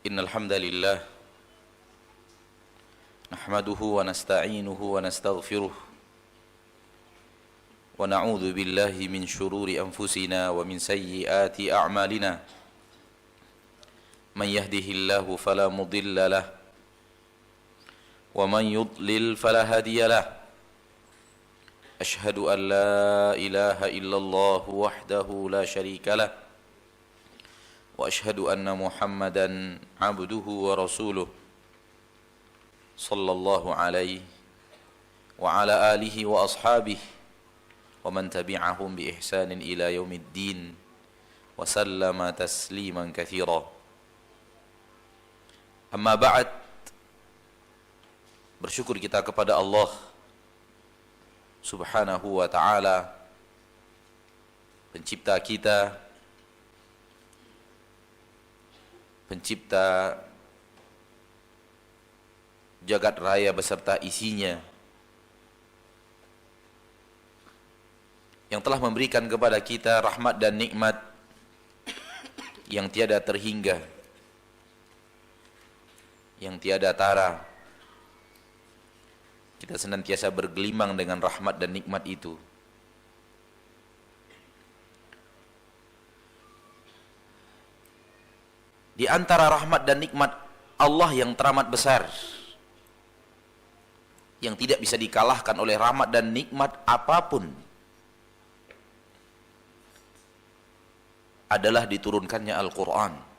إن الحمد لله نحمده ونستعينه ونستغفره ونعوذ بالله من شرور أنفسنا ومن سيئات أعمالنا من يهده الله فلا مضل له ومن يضلل فلا هادي له أشهد أن لا إله إلا الله وحده لا شريك له وأشهد أن محمدًا عبده ورسوله صلى الله عليه وعلى آله وأصحابه ومن تبعهم بإحسان إلى يوم الدين وسلم تسليما كثيرا أما بعد bersyukur kita kepada Allah Subhanahu wa ta'ala, pencipta kita, pencipta jagat raya beserta isinya, yang telah memberikan kepada kita rahmat dan nikmat yang tiada terhingga, yang tiada tara. Kita senantiasa bergelimang dengan rahmat dan nikmat itu. Di antara rahmat dan nikmat Allah yang teramat besar, yang tidak bisa dikalahkan oleh rahmat dan nikmat apapun, adalah diturunkannya Al-Quran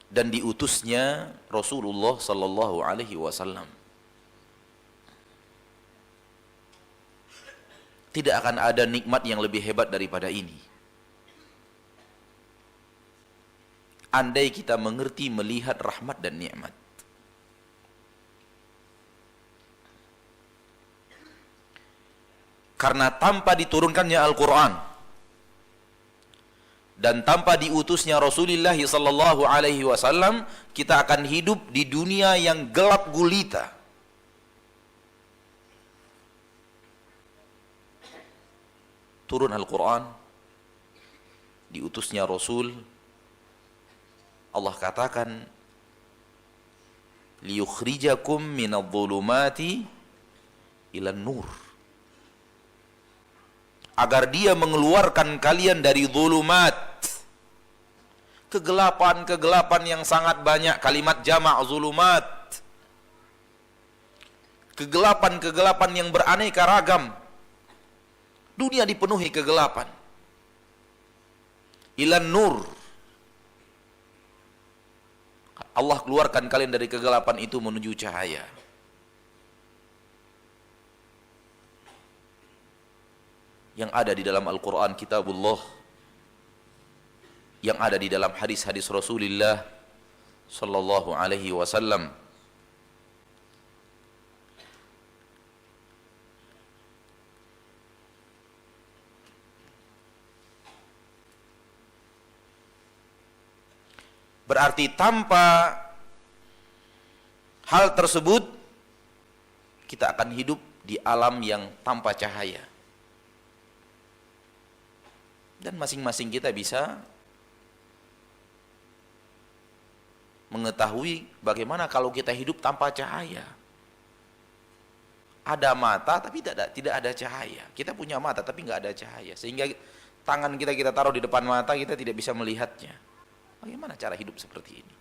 dan diutusnya Rasulullah sallallahu alaihi wasallam. Tidak akan ada nikmat yang lebih hebat daripada ini. Andai kita mengerti melihat rahmat dan nikmat. Karena tanpa diturunkannya Al-Quran dan tanpa diutusnya Rasulullah sallallahu alaihi wasallam, kita akan hidup di dunia yang gelap gulita. Turun Al-Quran, diutusnya Rasul, Allah katakan liyukhrijakum minadh-dhulumati ilan nur, agar dia mengeluarkan kalian dari zulumat, kegelapan-kegelapan yang sangat banyak. Kalimat jamak zulumat, kegelapan-kegelapan yang beraneka ragam. Dunia dipenuhi kegelapan. Ilan nur, Allah keluarkan kalian dari kegelapan itu menuju cahaya. Yang ada di dalam Al-Quran kitabullah, yang ada di dalam hadis-hadis Rasulullah sallallahu alaihi wasallam. Berarti tanpa hal tersebut, kita akan hidup di alam yang tanpa cahaya. Dan masing-masing kita bisa mengetahui bagaimana kalau kita hidup tanpa cahaya. Ada mata tapi tidak ada cahaya. Kita punya mata tapi nggak ada cahaya, sehingga tangan kita taruh di depan mata, kita tidak bisa melihatnya. Bagaimana cara hidup seperti ini?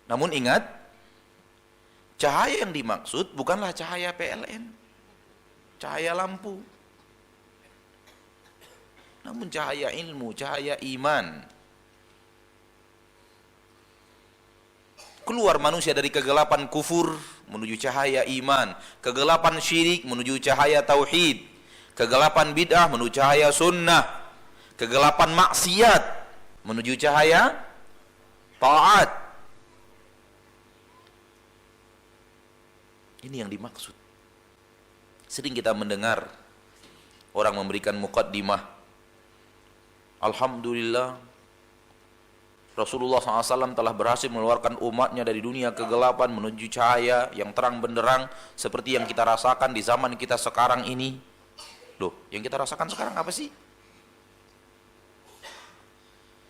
Namun ingat, cahaya yang dimaksud bukanlah cahaya PLN, cahaya lampu, namun cahaya ilmu, cahaya iman. Keluar manusia dari kegelapan kufur menuju cahaya iman, kegelapan syirik menuju cahaya tauhid, kegelapan bid'ah menuju cahaya sunnah, kegelapan maksiat menuju cahaya taat. Ini yang dimaksud. Sering kita mendengar orang memberikan muqaddimah, alhamdulillah Rasulullah SAW telah berhasil mengeluarkan umatnya dari dunia kegelapan menuju cahaya yang terang benderang seperti yang kita rasakan di zaman kita sekarang ini. Loh, yang kita rasakan sekarang apa sih?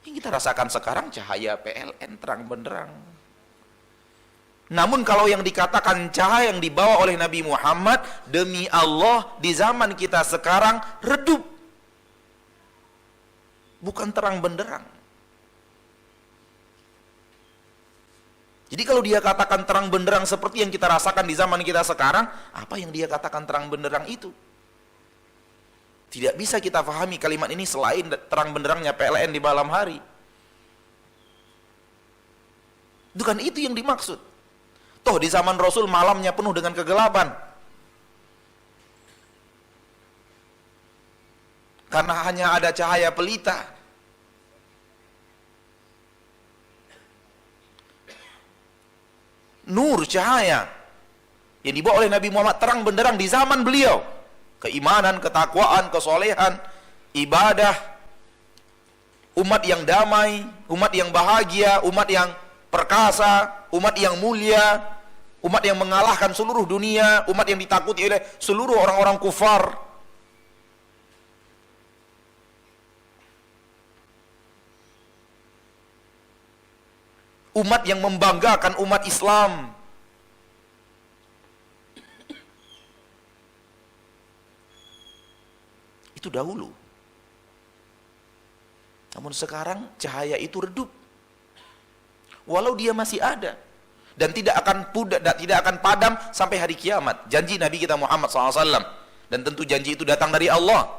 Yang kita rasakan sekarang cahaya PLN terang benderang. Namun kalau yang dikatakan cahaya yang dibawa oleh Nabi Muhammad, demi Allah di zaman kita sekarang redup, bukan terang benderang. Jadi kalau dia katakan terang benderang seperti yang kita rasakan di zaman kita sekarang, apa yang dia katakan terang benderang itu? Tidak bisa kita pahami kalimat ini selain terang benderangnya PLN di malam hari. Bukan itu yang dimaksud. Toh di zaman Rasul malamnya penuh dengan kegelapan. Karena hanya ada cahaya pelita. Nur, cahaya yang dibawa oleh Nabi Muhammad terang benderang di zaman beliau. Keimanan, ketakwaan, kesolehan, ibadah, umat yang damai, umat yang bahagia, umat yang perkasa, umat yang mulia, umat yang mengalahkan seluruh dunia, umat yang ditakuti oleh seluruh orang-orang kufar. Umat yang membanggakan umat Islam. Itu dahulu. Namun sekarang cahaya itu redup. Walau dia masih ada dan tidak akan pudar, tidak akan padam sampai hari kiamat. Janji Nabi kita Muhammad SAW, dan tentu janji itu datang dari Allah.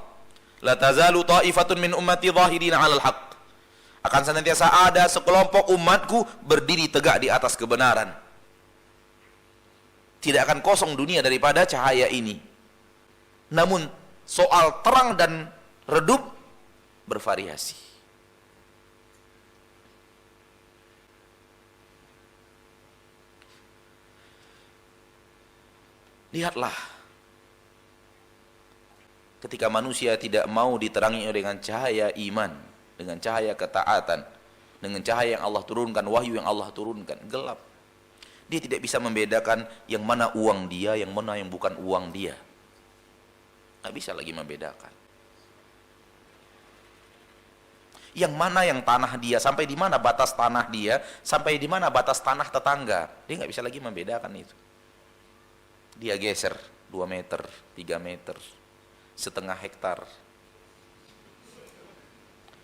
La tazalu ta'ifatun min ummati zahirina 'alal haqq. Akan senantiasa ada sekelompok umatku berdiri tegak di atas kebenaran. Tidak akan kosong dunia daripada cahaya ini. Namun soal terang dan redup bervariasi. Lihatlah, ketika manusia tidak mau diterangi dengan cahaya iman, dengan cahaya ketaatan, dengan cahaya yang Allah turunkan, wahyu yang Allah turunkan, gelap. Dia tidak bisa membedakan yang mana uang dia, yang mana yang bukan uang dia. Nggak bisa lagi membedakan. Yang mana yang tanah dia, sampai di mana batas tanah dia, sampai di mana batas tanah tetangga. Dia nggak bisa lagi membedakan itu. Dia geser 2 meter, 3 meter, setengah hektar.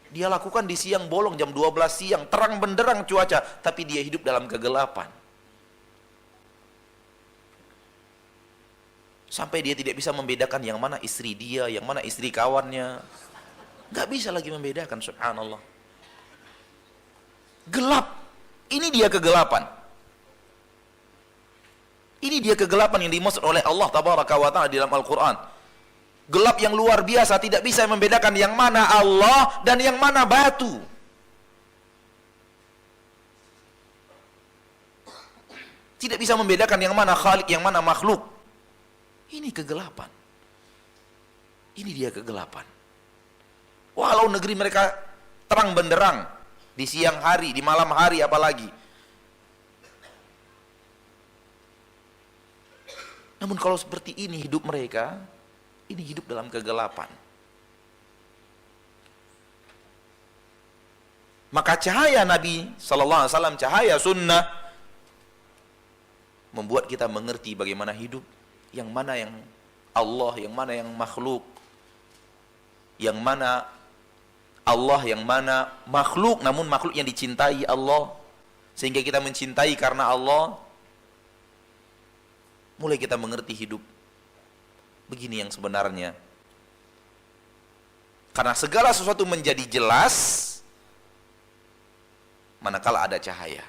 Dia lakukan di siang bolong jam 12 siang, terang benderang cuaca, tapi dia hidup dalam kegelapan. Sampai dia tidak bisa membedakan yang mana istri dia, yang mana istri kawannya. Gak bisa lagi membedakan, subhanallah. Gelap. Ini dia kegelapan. Ini dia kegelapan yang dimaksud oleh Allah tabaraka wa ta'ala di dalam Al-Quran. Gelap yang luar biasa, tidak bisa membedakan yang mana Allah dan yang mana batu. Tidak bisa membedakan yang mana Khalik, yang mana makhluk. Ini kegelapan. Ini dia kegelapan. Walau negeri mereka terang benderang, di siang hari, di malam hari apalagi. Namun kalau seperti ini hidup mereka, ini hidup dalam kegelapan. Maka cahaya Nabi sallallahu alaihi wasallam, cahaya sunnah, membuat kita mengerti bagaimana hidup, yang mana yang Allah, yang mana yang makhluk, yang mana Allah, yang mana makhluk, namun makhluk yang dicintai Allah, sehingga kita mencintai karena Allah. Mulai kita mengerti hidup begini yang sebenarnya. Karena segala sesuatu menjadi jelas manakala ada cahaya.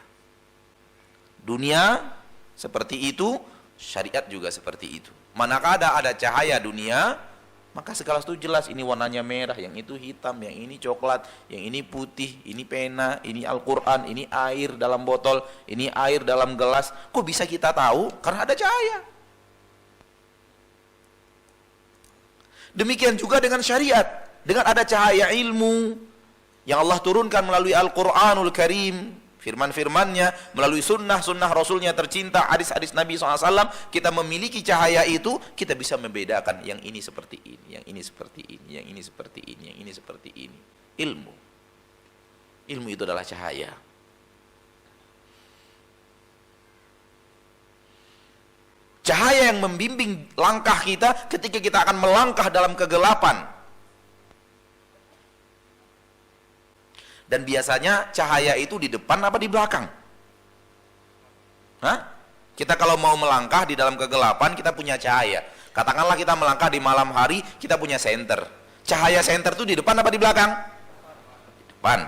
Dunia seperti itu, syariat juga seperti itu. Manakala ada cahaya dunia, maka segala sesuatu jelas. Ini warnanya merah, yang itu hitam, yang ini coklat, yang ini putih, ini pena, ini Al-Quran, ini air dalam botol, ini air dalam gelas. Kok bisa kita tahu? Karena ada cahaya. Demikian juga dengan syariat. Dengan ada cahaya ilmu, yang Allah turunkan melalui Al-Quranul Karim, firman-firmannya, melalui sunnah-sunnah Rasulnya tercinta, hadis-hadis Nabi SAW, kita memiliki cahaya itu, kita bisa membedakan yang ini seperti ini, yang ini seperti ini, yang ini seperti ini, yang ini seperti ini. Ilmu itu adalah cahaya. Cahaya yang membimbing langkah kita ketika kita akan melangkah dalam kegelapan. Dan biasanya cahaya itu di depan apa di belakang? Hah? Kita kalau mau melangkah di dalam kegelapan, kita punya cahaya. Katakanlah kita melangkah di malam hari, kita punya senter. Cahaya senter itu di depan apa di belakang? Di depan.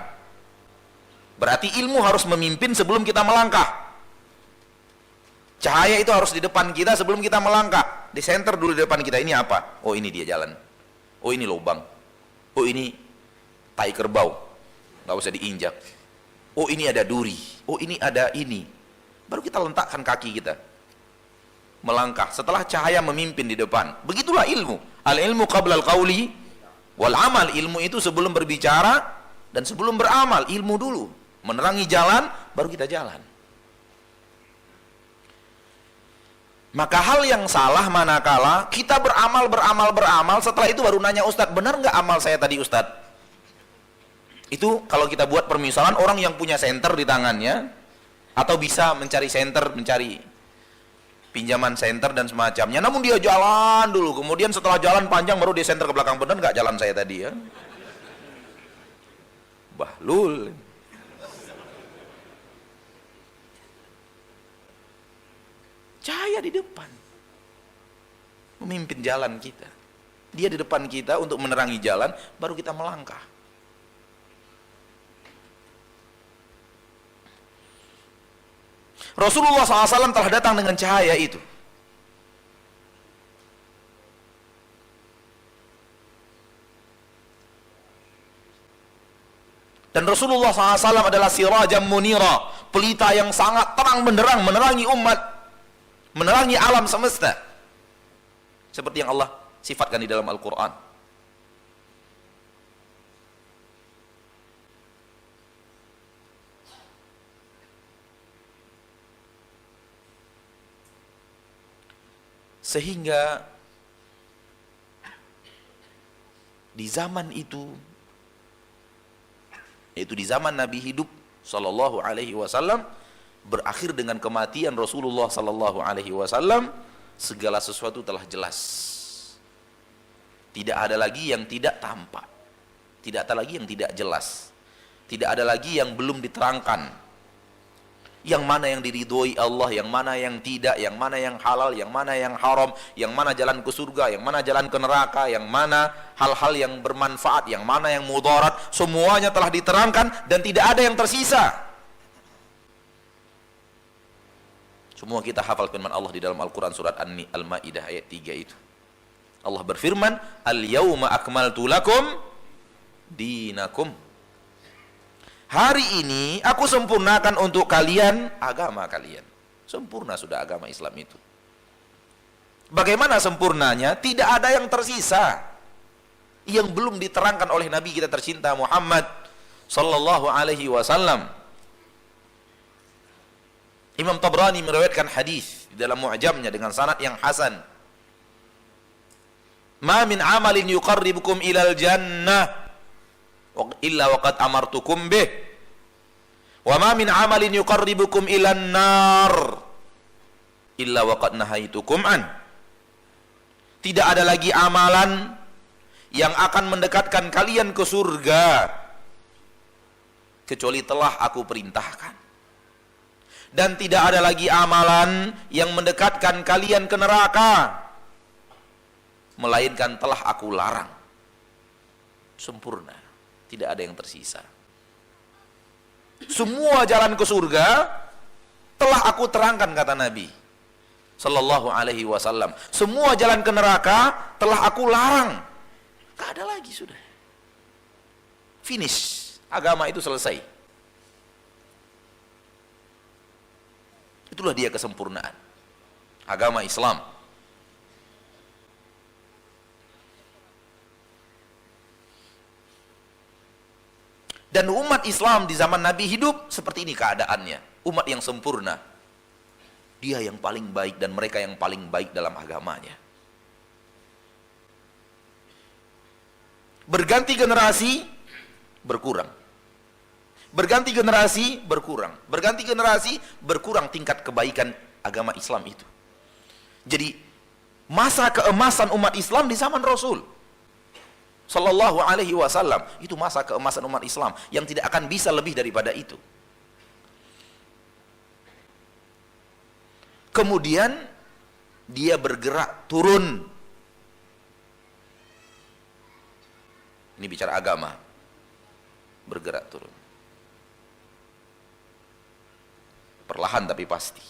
Berarti ilmu harus memimpin sebelum kita melangkah. Cahaya itu harus di depan kita sebelum kita melangkah. Di senter dulu di depan kita. Ini apa? Oh, ini dia jalan. Oh, ini lubang. Oh, ini tai kerbau. Nggak usah diinjak. Oh, ini ada duri. Oh, ini ada ini. Baru kita letakkan kaki kita. Melangkah. Setelah cahaya memimpin di depan. Begitulah ilmu. Al-ilmu qabla al-qawli wal amal. Ilmu itu sebelum berbicara dan sebelum beramal. Ilmu dulu. Menerangi jalan, baru kita jalan. Maka hal yang salah manakala kita beramal, setelah itu baru nanya Ustadz, benar nggak amal saya tadi Ustadz? Itu kalau kita buat permisalan, orang yang punya senter di tangannya, atau bisa mencari senter, mencari pinjaman senter dan semacamnya, namun dia jalan dulu, kemudian setelah jalan panjang baru dia senter ke belakang, benar nggak jalan saya tadi ya? Bahlul. Cahaya di depan memimpin jalan kita. Dia di depan kita untuk menerangi jalan, baru kita melangkah. Rasulullah SAW telah datang dengan cahaya itu. Dan Rasulullah SAW adalah sirajam munira, pelita yang sangat terang benderang menerangi umat, menerangi alam semesta, seperti yang Allah sifatkan di dalam Al-Quran. Sehingga di zaman itu, yaitu di zaman Nabi hidup Sallallahu Alaihi Wasallam, berakhir dengan kematian Rasulullah Sallallahu Alaihi Wasallam, segala sesuatu telah jelas. Tidak ada lagi yang tidak tampak, tidak ada lagi yang tidak jelas, tidak ada lagi yang belum diterangkan. Yang mana yang diridhoi Allah, yang mana yang tidak, yang mana yang halal, yang mana yang haram, yang mana jalan ke surga, yang mana jalan ke neraka, yang mana hal-hal yang bermanfaat, yang mana yang mudarat, semuanya telah diterangkan dan tidak ada yang tersisa. Semua kita hafal firman Allah di dalam Al-Quran surat Al-Ma'idah ayat 3 itu. Allah berfirman, Al-yawma akmaltu lakum dinakum. Hari ini aku sempurnakan untuk kalian agama kalian. Sempurna sudah agama Islam itu. Bagaimana sempurnanya? Tidak ada yang tersisa yang belum diterangkan oleh Nabi kita tercinta Muhammad Sallallahu Alaihi Wasallam. Imam Tabrani meriwayatkan hadis di dalam Mu'jamnya dengan sanad yang hasan. Ma min amalin yuqarribukum ilal jannah illa waqad amartukum bih. Wa ma min amalin yuqarribukum ilan nar illa waqad nahaitukum an. Tidak ada lagi amalan yang akan mendekatkan kalian ke surga kecuali telah aku perintahkan. Dan tidak ada lagi amalan yang mendekatkan kalian ke neraka melainkan telah aku larang. Sempurna, tidak ada yang tersisa. Semua jalan ke surga telah aku terangkan, kata Nabi Sallallahu Alaihi Wasallam. Semua jalan ke neraka telah aku larang. Gak ada lagi, sudah finish, agama itu selesai. Itulah dia kesempurnaan agama Islam. Dan umat Islam di zaman Nabi hidup seperti ini keadaannya. Umat yang sempurna. Dia yang paling baik dan mereka yang paling baik dalam agamanya. Berganti generasi, berkurang. Berganti generasi, berkurang. Berganti generasi, berkurang tingkat kebaikan agama Islam itu. Jadi, masa keemasan umat Islam di zaman Rasul Sallallahu alaihi wasallam, itu masa keemasan umat Islam yang tidak akan bisa lebih daripada itu. Kemudian dia bergerak turun. Ini bicara agama. Bergerak turun. Perlahan tapi pasti.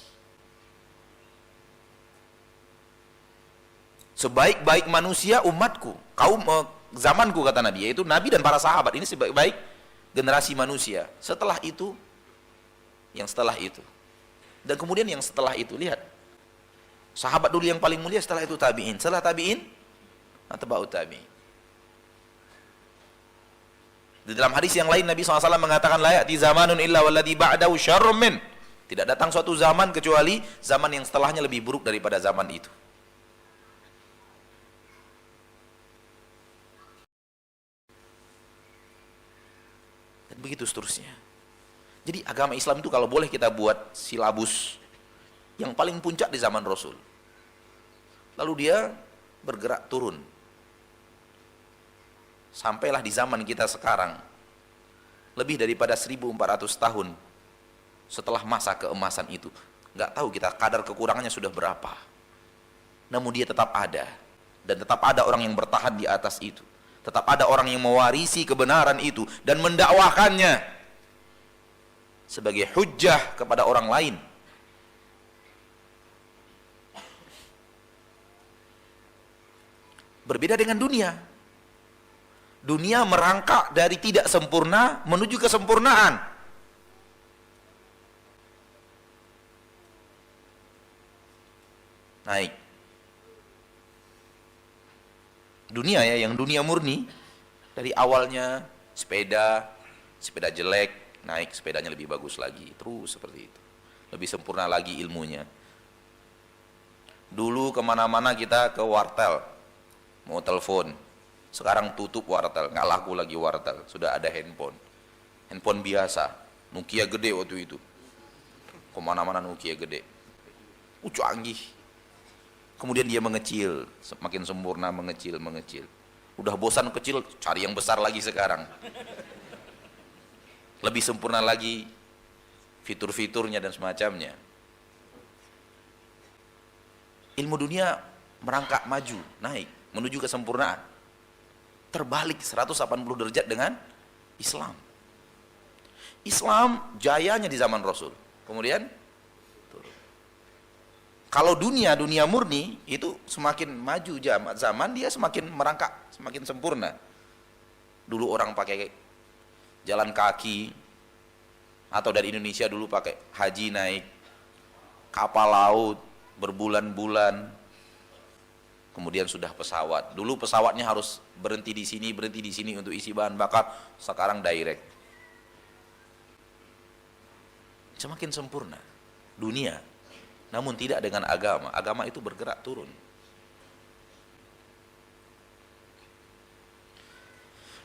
Sebaik-baik manusia umatku, kaum zamanku kata Nabi, yaitu Nabi dan para sahabat, ini sebaik-baik generasi manusia. Setelah itu, yang setelah itu, dan kemudian yang setelah itu, lihat, sahabat dulu yang paling mulia, setelah itu tabi'in, setelah tabi'in, atba'ut tabi'in. Di dalam hadis yang lain Nabi SAW mengatakan, la ya'ti zamanun illa walladhi ba'dahu syarrun min. Tidak datang suatu zaman kecuali zaman yang setelahnya lebih buruk daripada zaman itu. Begitu seterusnya. Jadi agama Islam itu kalau boleh kita buat silabus yang paling puncak di zaman Rasul. Lalu dia bergerak turun. Sampailah di zaman kita sekarang. Lebih daripada 1400 tahun setelah masa keemasan itu. Nggak tahu kita kadar kekurangannya sudah berapa. Namun dia tetap ada. Dan tetap ada orang yang bertahan di atas itu. Tetap ada orang yang mewarisi kebenaran itu dan mendakwahkannya sebagai hujjah kepada orang lain. Berbeda dengan dunia. Dunia merangkak dari tidak sempurna menuju kesempurnaan. Naik. Dunia ya, yang dunia murni, dari awalnya sepeda jelek, naik sepedanya lebih bagus lagi, terus seperti itu, lebih sempurna lagi ilmunya. Dulu kemana-mana kita ke wartel, mau telepon, sekarang tutup wartel, nggak laku lagi wartel, sudah ada handphone biasa, Nokia gede waktu itu, kemana-mana Nokia gede, canggih. Kemudian dia mengecil, semakin sempurna mengecil. Udah bosan kecil, cari yang besar lagi sekarang. Lebih sempurna lagi fitur-fiturnya dan semacamnya. Ilmu dunia merangkak maju, naik, menuju kesempurnaan. Terbalik 180 derajat dengan Islam. Islam jayanya di zaman Rasul. Kemudian kalau dunia murni itu semakin maju zaman dia semakin merangkak, semakin sempurna. Dulu orang pakai jalan kaki, atau dari Indonesia dulu pakai haji naik kapal laut berbulan-bulan, kemudian sudah pesawat. Dulu pesawatnya harus berhenti di sini untuk isi bahan bakar, sekarang direct. Semakin sempurna dunia. Namun tidak dengan agama. Agama itu bergerak turun.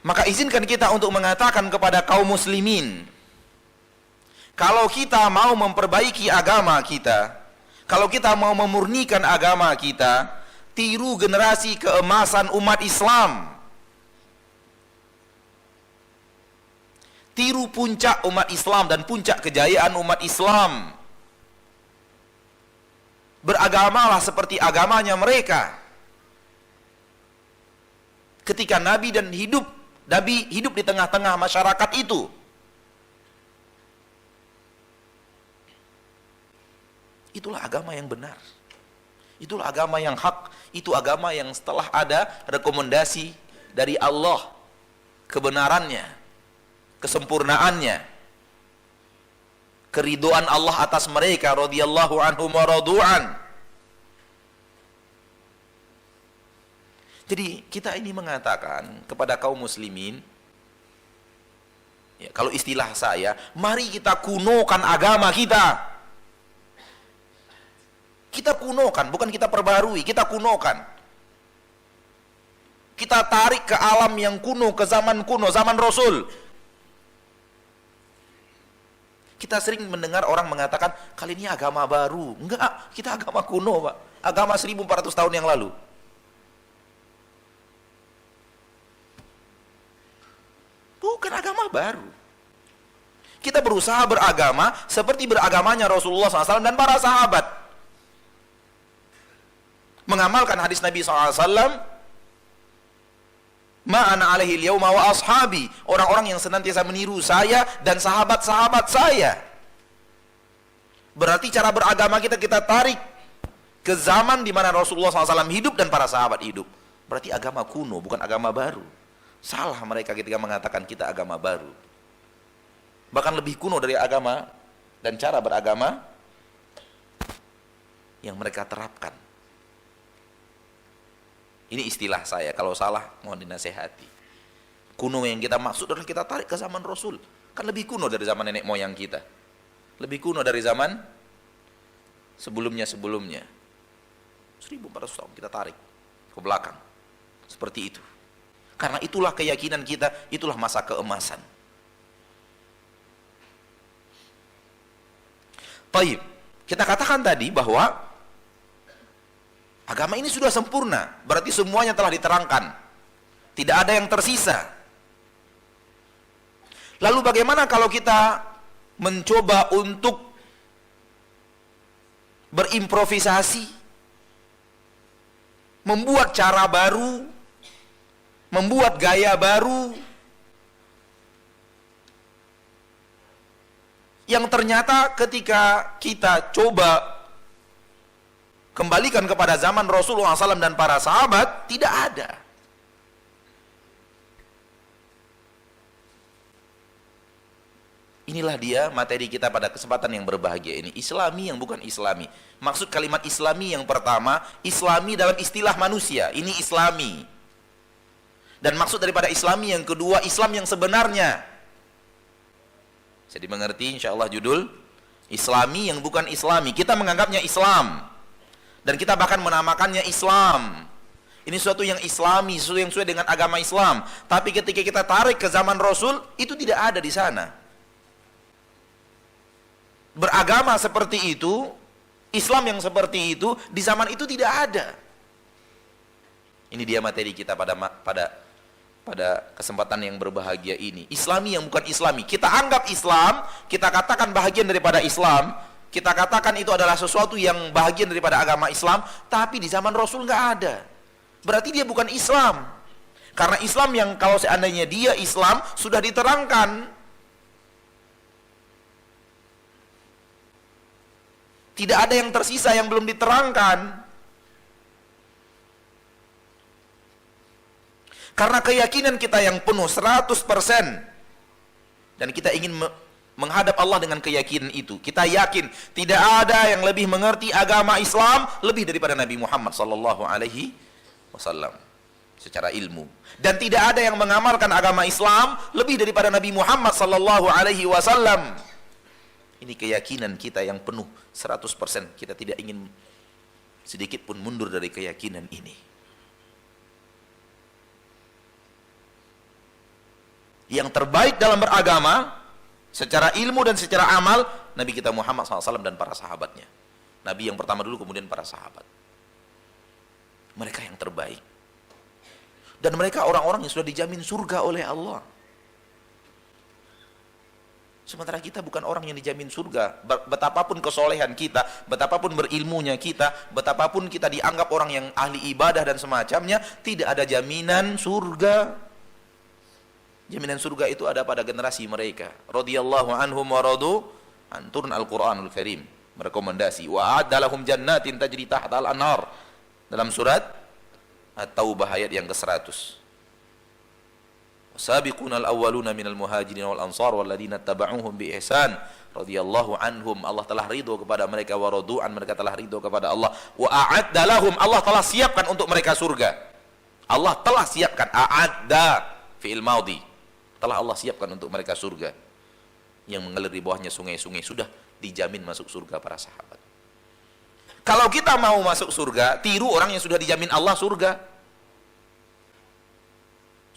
Maka izinkan kita untuk mengatakan kepada kaum muslimin, kalau kita mau memperbaiki agama kita, kalau kita mau memurnikan agama kita, tiru generasi keemasan umat Islam. Tiru puncak umat Islam dan puncak kejayaan umat Islam. Beragamalah seperti agamanya mereka. Ketika Nabi hidup di tengah-tengah masyarakat itu. Itulah agama yang benar. Itulah agama yang hak. Itu agama yang setelah ada rekomendasi dari Allah, kebenarannya, kesempurnaannya, keridhaan Allah atas mereka radhiyallahu anhum wa radu'an. Jadi kita ini mengatakan kepada kaum muslimin, Ya, kalau istilah saya, mari kita kunokan agama kita. Kita kunokan, bukan kita perbarui, kita kunokan. Kita tarik ke alam yang kuno, ke zaman kuno, zaman Rasul. Kita sering mendengar orang mengatakan, kali ini agama baru. Enggak, kita agama kuno, Pak. Agama 1400 tahun yang lalu. Bukan agama baru. Kita berusaha beragama seperti beragamanya Rasulullah SAW dan para sahabat. Mengamalkan hadis Nabi SAW, ma'ana alaihi al-yawma wa ashabi, orang-orang yang senantiasa meniru saya dan sahabat-sahabat saya. Berarti cara beragama kita tarik ke zaman di mana Rasulullah SAW hidup dan para sahabat hidup. Berarti agama kuno, bukan agama baru. Salah mereka ketika mengatakan kita agama baru. Bahkan lebih kuno dari agama dan cara beragama yang mereka terapkan. Ini istilah saya, kalau salah mohon dinasehati. Kuno yang kita maksud adalah kita tarik ke zaman Rasul. Kan lebih kuno dari zaman nenek moyang kita. Lebih kuno dari zaman sebelumnya. 1400 tahun kita tarik ke belakang. Seperti itu. Karena itulah keyakinan kita, itulah masa keemasan. Baik, kita katakan tadi bahwa agama ini sudah sempurna, berarti semuanya telah diterangkan. Tidak ada yang tersisa. Lalu bagaimana kalau kita mencoba untuk berimprovisasi, membuat cara baru, membuat gaya baru, yang ternyata ketika kita coba kembalikan kepada zaman Rasulullah SAW dan para sahabat, tidak ada. Inilah dia materi kita pada kesempatan yang berbahagia ini. Islami yang bukan Islami. Maksud kalimat Islami yang pertama, Islami dalam istilah manusia. Ini Islami. Dan maksud daripada Islami yang kedua, Islam yang sebenarnya. Jadi mengerti insyaallah judul Islami yang bukan Islami. Kita menganggapnya Islam. Dan kita bahkan menamakannya Islam. Ini sesuatu yang Islami, sesuatu yang sesuai dengan agama Islam. Tapi ketika kita tarik ke zaman Rasul, itu tidak ada di sana. Beragama seperti itu, Islam yang seperti itu, di zaman itu tidak ada. Ini dia materi kita pada kesempatan yang berbahagia ini. Islami yang bukan Islami. Kita anggap Islam, kita katakan bahagian daripada Islam, kita katakan itu adalah sesuatu yang bahagian daripada agama Islam, tapi di zaman Rasul nggak ada. Berarti dia bukan Islam. Karena Islam yang kalau seandainya dia Islam, sudah diterangkan. Tidak ada yang tersisa yang belum diterangkan. Karena keyakinan kita yang penuh 100%. Dan kita ingin menghadap Allah dengan keyakinan itu. Kita yakin tidak ada yang lebih mengerti agama Islam lebih daripada Nabi Muhammad SAW secara ilmu. Dan tidak ada yang mengamalkan agama Islam lebih daripada Nabi Muhammad SAW. Ini keyakinan kita yang penuh 100%. Kita tidak ingin sedikit pun mundur dari keyakinan ini. Yang terbaik dalam beragama secara ilmu dan secara amal, Nabi kita Muhammad SAW dan para sahabatnya. Nabi yang pertama dulu, kemudian para sahabat. Mereka yang terbaik. Dan mereka orang-orang yang sudah dijamin surga oleh Allah. Sementara kita bukan orang yang dijamin surga. Betapapun kesolehan kita, betapapun berilmunya kita, betapapun kita dianggap orang yang ahli ibadah dan semacamnya, tidak ada jaminan surga. Jaminan surga itu ada pada generasi mereka. Radhiyallahu anhum wa radu an, turun Al-Qur'anul Karim merekomendasi wa a'adda lahum jannatin tajri tahtal anhar dalam surat At-Taubah ayat yang ke-100. Wasabiqunal awwaluna minal muhajirin wal ansar walladzina tabauhum bi ihsan radhiyallahu anhum, Allah telah ridho kepada mereka, wa radu'an, mereka telah ridho kepada Allah, wa a'adda lahum, Allah telah siapkan untuk mereka surga. Allah telah siapkan, a'adda fi'il maudhi, telah Allah siapkan untuk mereka surga yang mengalir di bawahnya sungai-sungai. Sudah dijamin masuk surga para sahabat. Kalau kita mau masuk surga, tiru orang yang sudah dijamin Allah surga.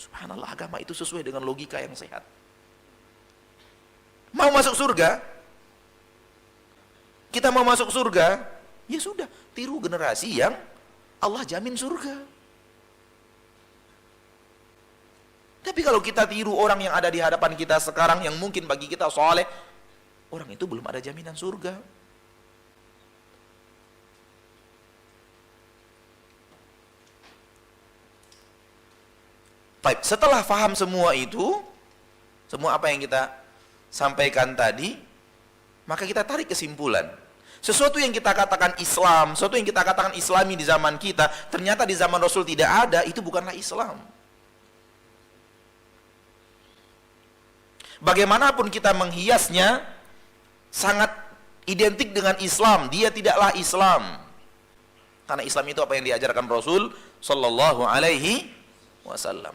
Subhanallah, agama itu sesuai dengan logika yang sehat. Mau masuk surga, kita mau masuk surga, ya sudah, tiru generasi yang Allah jamin surga. Tapi kalau kita tiru orang yang ada di hadapan kita sekarang, yang mungkin bagi kita soleh, orang itu belum ada jaminan surga. Baik, setelah faham semua itu, semua apa yang kita sampaikan tadi, maka kita tarik kesimpulan. Sesuatu yang kita katakan Islam, sesuatu yang kita katakan Islami di zaman kita, ternyata di zaman Rasul tidak ada, itu bukanlah Islam. Bagaimanapun kita menghiasnya, sangat identik dengan Islam, dia tidaklah Islam. Karena Islam itu apa yang diajarkan Rasul Sallallahu Alaihi Wasallam.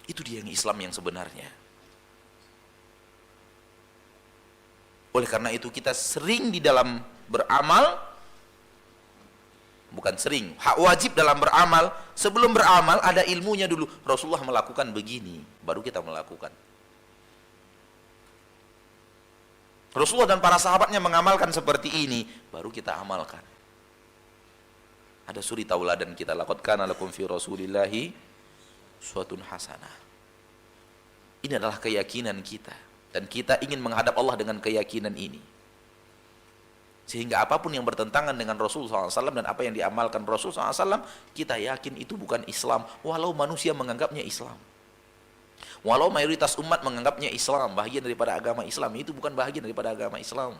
Itu dia yang Islam yang sebenarnya. Oleh karena itu kita sering di dalam beramal, bukan sering, hak wajib dalam beramal. Sebelum beramal ada ilmunya dulu. Rasulullah melakukan begini, baru kita melakukan. Rasulullah dan para sahabatnya mengamalkan seperti ini, baru kita amalkan. Ada suri tauladan kita, laqad kana lakum fi Rasulillahi uswatun hasanah. Ini adalah keyakinan kita, dan kita ingin menghadap Allah dengan keyakinan ini. Sehingga apapun yang bertentangan dengan Rasulullah SAW dan apa yang diamalkan Rasulullah SAW, kita yakin itu bukan Islam, walau manusia menganggapnya Islam. Walau mayoritas umat menganggapnya Islam, bahagian daripada agama Islam, itu bukan bahagian daripada agama Islam.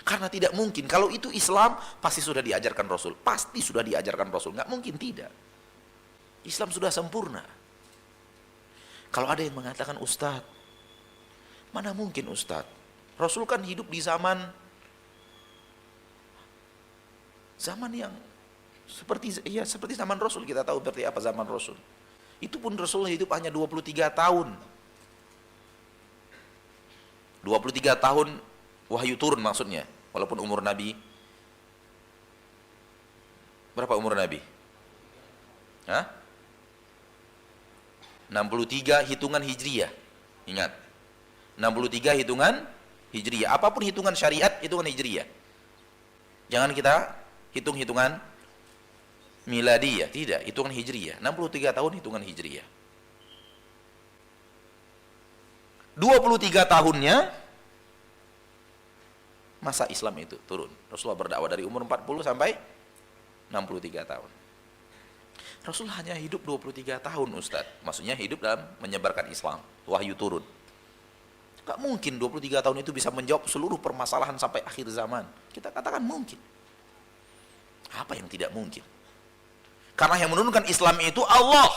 Karena tidak mungkin, kalau itu Islam pasti sudah diajarkan Rasul, pasti sudah diajarkan Rasul, nggak mungkin tidak. Islam sudah sempurna. Kalau ada yang mengatakan Ustadz, mana mungkin Ustadz? Rasul kan hidup di zaman yang seperti zaman Rasul. Kita tahu seperti apa zaman Rasul. Itu pun Rasul hidup hanya 23 tahun. 23 tahun wahyu turun maksudnya. Walaupun umur Nabi, berapa umur Nabi? Hah? 63 hitungan Hijriyah. Ingat, 63 hitungan Hijriyah. Apapun hitungan syariat, hitungan Hijriyah. Jangan kita hitung-hitungan miladiyah, tidak, hitungan Hijriyah. 63 tahun hitungan Hijriyah. 23 tahunnya masa Islam itu turun. Rasulullah berdakwah dari umur 40 sampai 63 tahun. Rasul hanya hidup 23 tahun, Ustaz. Maksudnya hidup dalam menyebarkan Islam. Wahyu turun. Gak mungkin 23 tahun itu bisa menjawab seluruh permasalahan sampai akhir zaman. Kita katakan mungkin. Apa yang tidak mungkin? Karena yang menurunkan Islam itu Allah,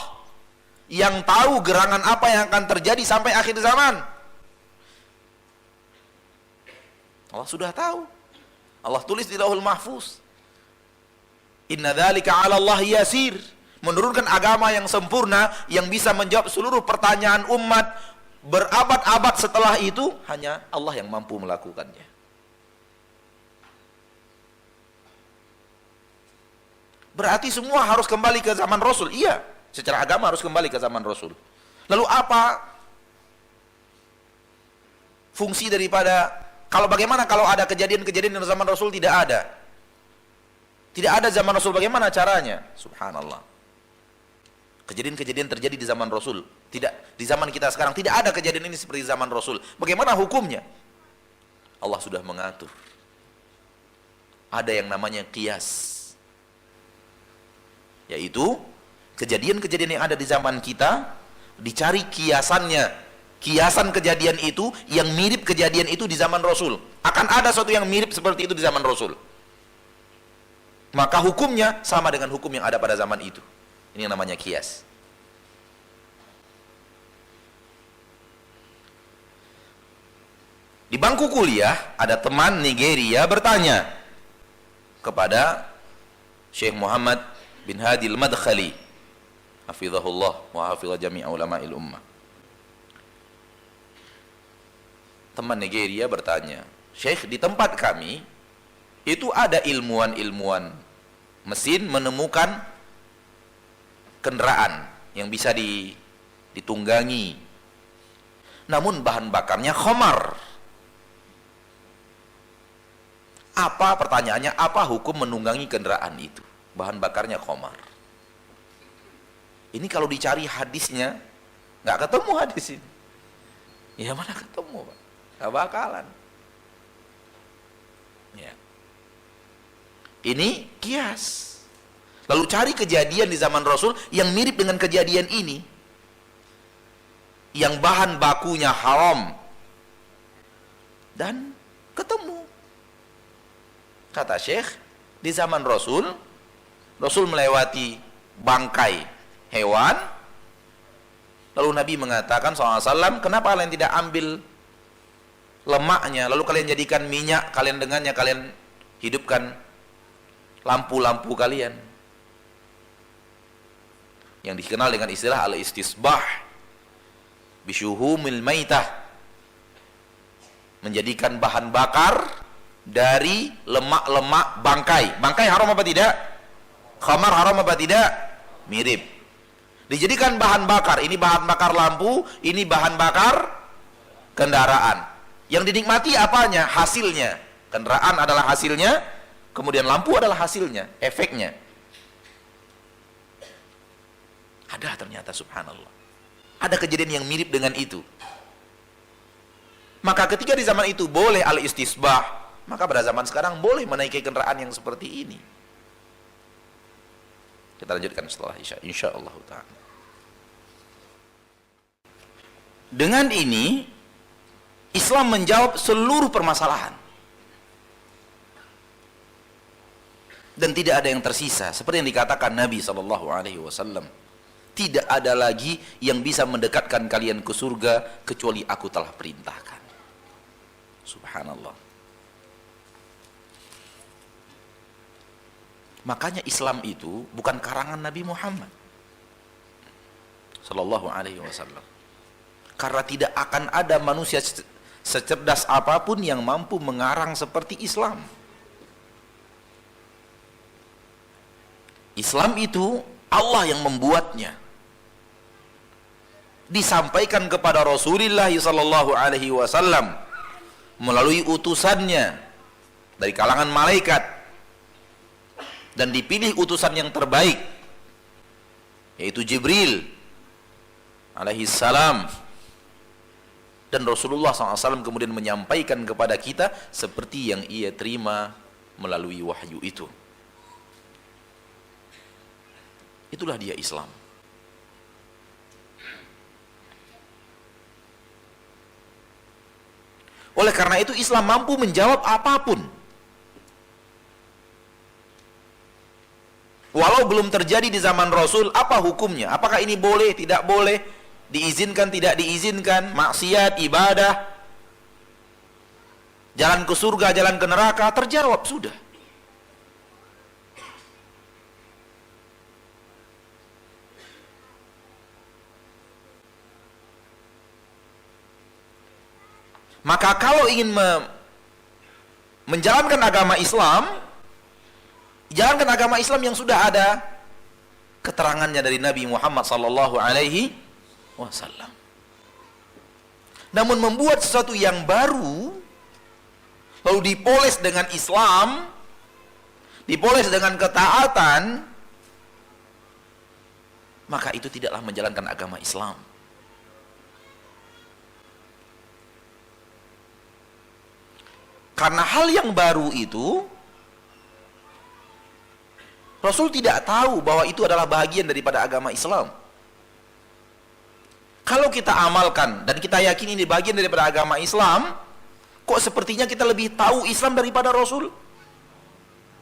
yang tahu gerangan apa yang akan terjadi sampai akhir zaman. Allah sudah tahu. Allah tulis di Lauhul Mahfuz. Inna dzalika 'ala Allah yasir. Menurunkan agama yang sempurna yang bisa menjawab seluruh pertanyaan umat berabad-abad setelah itu, hanya Allah yang mampu melakukannya. Berarti semua harus kembali ke zaman Rasul. Iya, secara agama harus kembali ke zaman Rasul. Lalu apa fungsi daripada, kalau bagaimana kalau ada kejadian-kejadian di zaman Rasul tidak ada? Tidak ada zaman Rasul, bagaimana caranya? Subhanallah. Kejadian-kejadian terjadi di zaman Rasul. Tidak, di zaman kita sekarang tidak ada kejadian ini seperti zaman Rasul. Bagaimana hukumnya? Allah sudah mengatur. Ada yang namanya qiyas. Yaitu kejadian-kejadian yang ada di zaman kita dicari kiasannya. Kiasan kejadian itu yang mirip kejadian itu di zaman Rasul. Akan ada sesuatu yang mirip seperti itu di zaman Rasul. Maka hukumnya sama dengan hukum yang ada pada zaman itu. Ini yang namanya kias. Di bangku kuliah ada teman Nigeria bertanya kepada Syekh Muhammad bin Hadi al-Madkhali, hafizahullah wa hafizah jami' ulama'il ummah. Teman Nigeria bertanya, Syekh, di tempat kami itu ada ilmuwan-ilmuwan mesin menemukan kendaraan yang bisa ditunggangi, namun bahan bakarnya khamar. Apa pertanyaannya, apa hukum menunggangi kendaraan itu? Bahan bakarnya khamar. Ini kalau dicari hadisnya nggak ketemu hadis ini. Ya mana ketemu, Pak? Nggak bakalan. Ya. Ini kias. Lalu cari kejadian di zaman Rasul yang mirip dengan kejadian ini, yang bahan bakunya haram, dan ketemu. Kata Syekh, di zaman Rasul melewati bangkai hewan, lalu Nabi mengatakan SAW, kenapa kalian tidak ambil lemaknya, lalu kalian jadikan minyak, kalian dengannya kalian hidupkan lampu-lampu kalian, yang dikenal dengan istilah al-istisbah bisyuhumil maitah, menjadikan bahan bakar dari lemak-lemak bangkai. Bangkai haram apa tidak? Khamar haram apa tidak? Mirip. Dijadikan bahan bakar, ini bahan bakar lampu, ini bahan bakar kendaraan. Yang dinikmati apanya? Hasilnya. Kendaraan adalah hasilnya, kemudian lampu adalah hasilnya, efeknya. Ada ternyata, subhanallah, ada kejadian yang mirip dengan itu. Maka ketika di zaman itu boleh al-istisbah, maka pada zaman sekarang boleh menaiki kendaraan yang seperti ini. Kita lanjutkan setelah Isya, insyaallah ta'ala. Dengan ini Islam menjawab seluruh permasalahan, dan tidak ada yang tersisa. Seperti yang dikatakan Nabi SAW, tidak ada lagi yang bisa mendekatkan kalian ke surga kecuali aku telah perintahkan. Subhanallah. Makanya Islam itu bukan karangan Nabi Muhammad sallallahu alaihi wasallam. Karena tidak akan ada manusia secerdas apapun yang mampu mengarang seperti Islam. Islam itu Allah yang membuatnya. Disampaikan kepada Rasulullah sallallahu alaihi wasallam melalui utusannya dari kalangan malaikat, dan dipilih utusan yang terbaik, yaitu Jibril alaihi salam, dan Rasulullah SAW kemudian menyampaikan kepada kita seperti yang ia terima melalui wahyu itu. Itulah dia Islam. Oleh karena itu Islam mampu menjawab apapun. Walau belum terjadi di zaman Rasul, apa hukumnya? Apakah ini boleh, tidak boleh, diizinkan, tidak diizinkan, maksiat, ibadah, jalan ke surga, jalan ke neraka, terjawab sudah. Maka kalau ingin menjalankan agama Islam, jalankan agama Islam yang sudah ada keterangannya dari Nabi Muhammad sallallahu alaihi wasallam. Namun membuat sesuatu yang baru lalu dipoles dengan Islam, dipoles dengan ketaatan, maka itu tidaklah menjalankan agama Islam. Karena hal yang baru itu Rasul tidak tahu bahwa itu adalah bahagian daripada agama Islam. Kalau kita amalkan dan kita yakin ini bagian daripada agama Islam, kok sepertinya kita lebih tahu Islam daripada Rasul?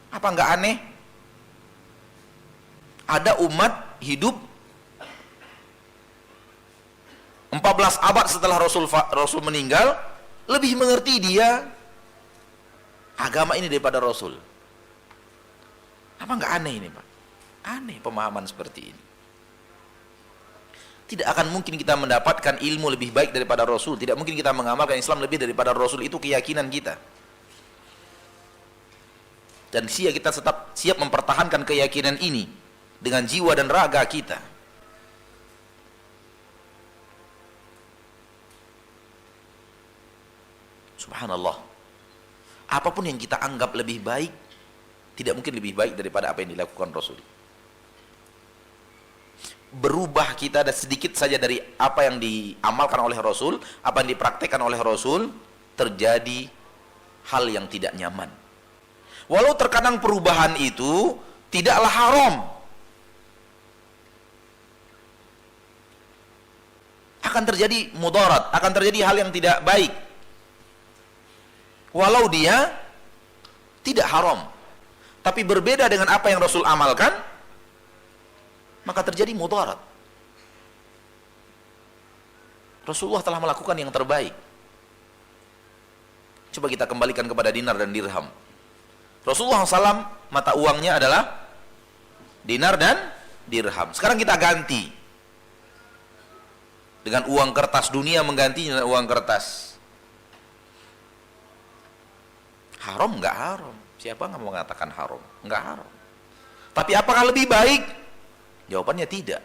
Apa enggak aneh? Ada umat hidup 14 abad setelah Rasul meninggal, lebih mengerti dia agama ini daripada Rasul. Apa nggak aneh ini, Pak? Aneh pemahaman seperti ini. Tidak akan mungkin kita mendapatkan ilmu lebih baik daripada Rasul. Tidak mungkin kita mengamalkan Islam lebih daripada Rasul. Itu keyakinan kita. Dan kita tetap siap mempertahankan keyakinan ini dengan jiwa dan raga kita. Subhanallah. Apapun yang kita anggap lebih baik, tidak mungkin lebih baik daripada apa yang dilakukan Rasul. Berubah kita ada sedikit saja dari apa yang diamalkan oleh Rasul, apa yang dipraktekkan oleh Rasul, terjadi hal yang tidak nyaman. Walau terkadang perubahan itu tidaklah haram, akan terjadi mudarat, akan terjadi hal yang tidak baik. Walau dia tidak haram, tapi berbeda dengan apa yang Rasul amalkan, maka terjadi mudarat. Rasulullah telah melakukan yang terbaik. Coba kita kembalikan kepada dinar dan dirham. Rasulullah SAW mata uangnya adalah dinar dan dirham. Sekarang kita ganti dengan uang kertas, dunia mengganti dengan uang kertas. Haram nggak haram? Siapa nggak mau mengatakan haram? Nggak haram. Tapi apakah lebih baik? Jawabannya tidak.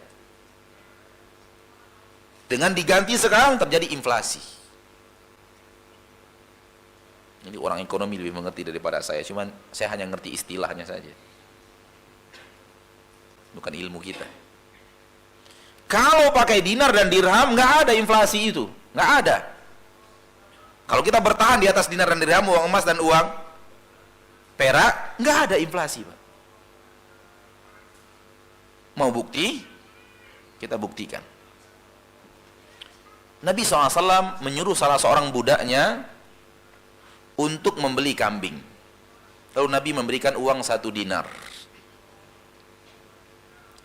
Dengan diganti sekarang terjadi inflasi. Ini orang ekonomi lebih mengerti daripada saya. Cuman saya hanya ngerti istilahnya saja, bukan ilmu kita. Kalau pakai dinar dan dirham nggak ada inflasi itu, nggak ada. Kalau kita bertahan di atas dinar dan dirham, uang emas dan uang perak, nggak ada inflasi, Pak. Mau bukti? Kita buktikan. Nabi SAW menyuruh salah seorang budaknya untuk membeli kambing. Lalu Nabi memberikan uang 1 dinar.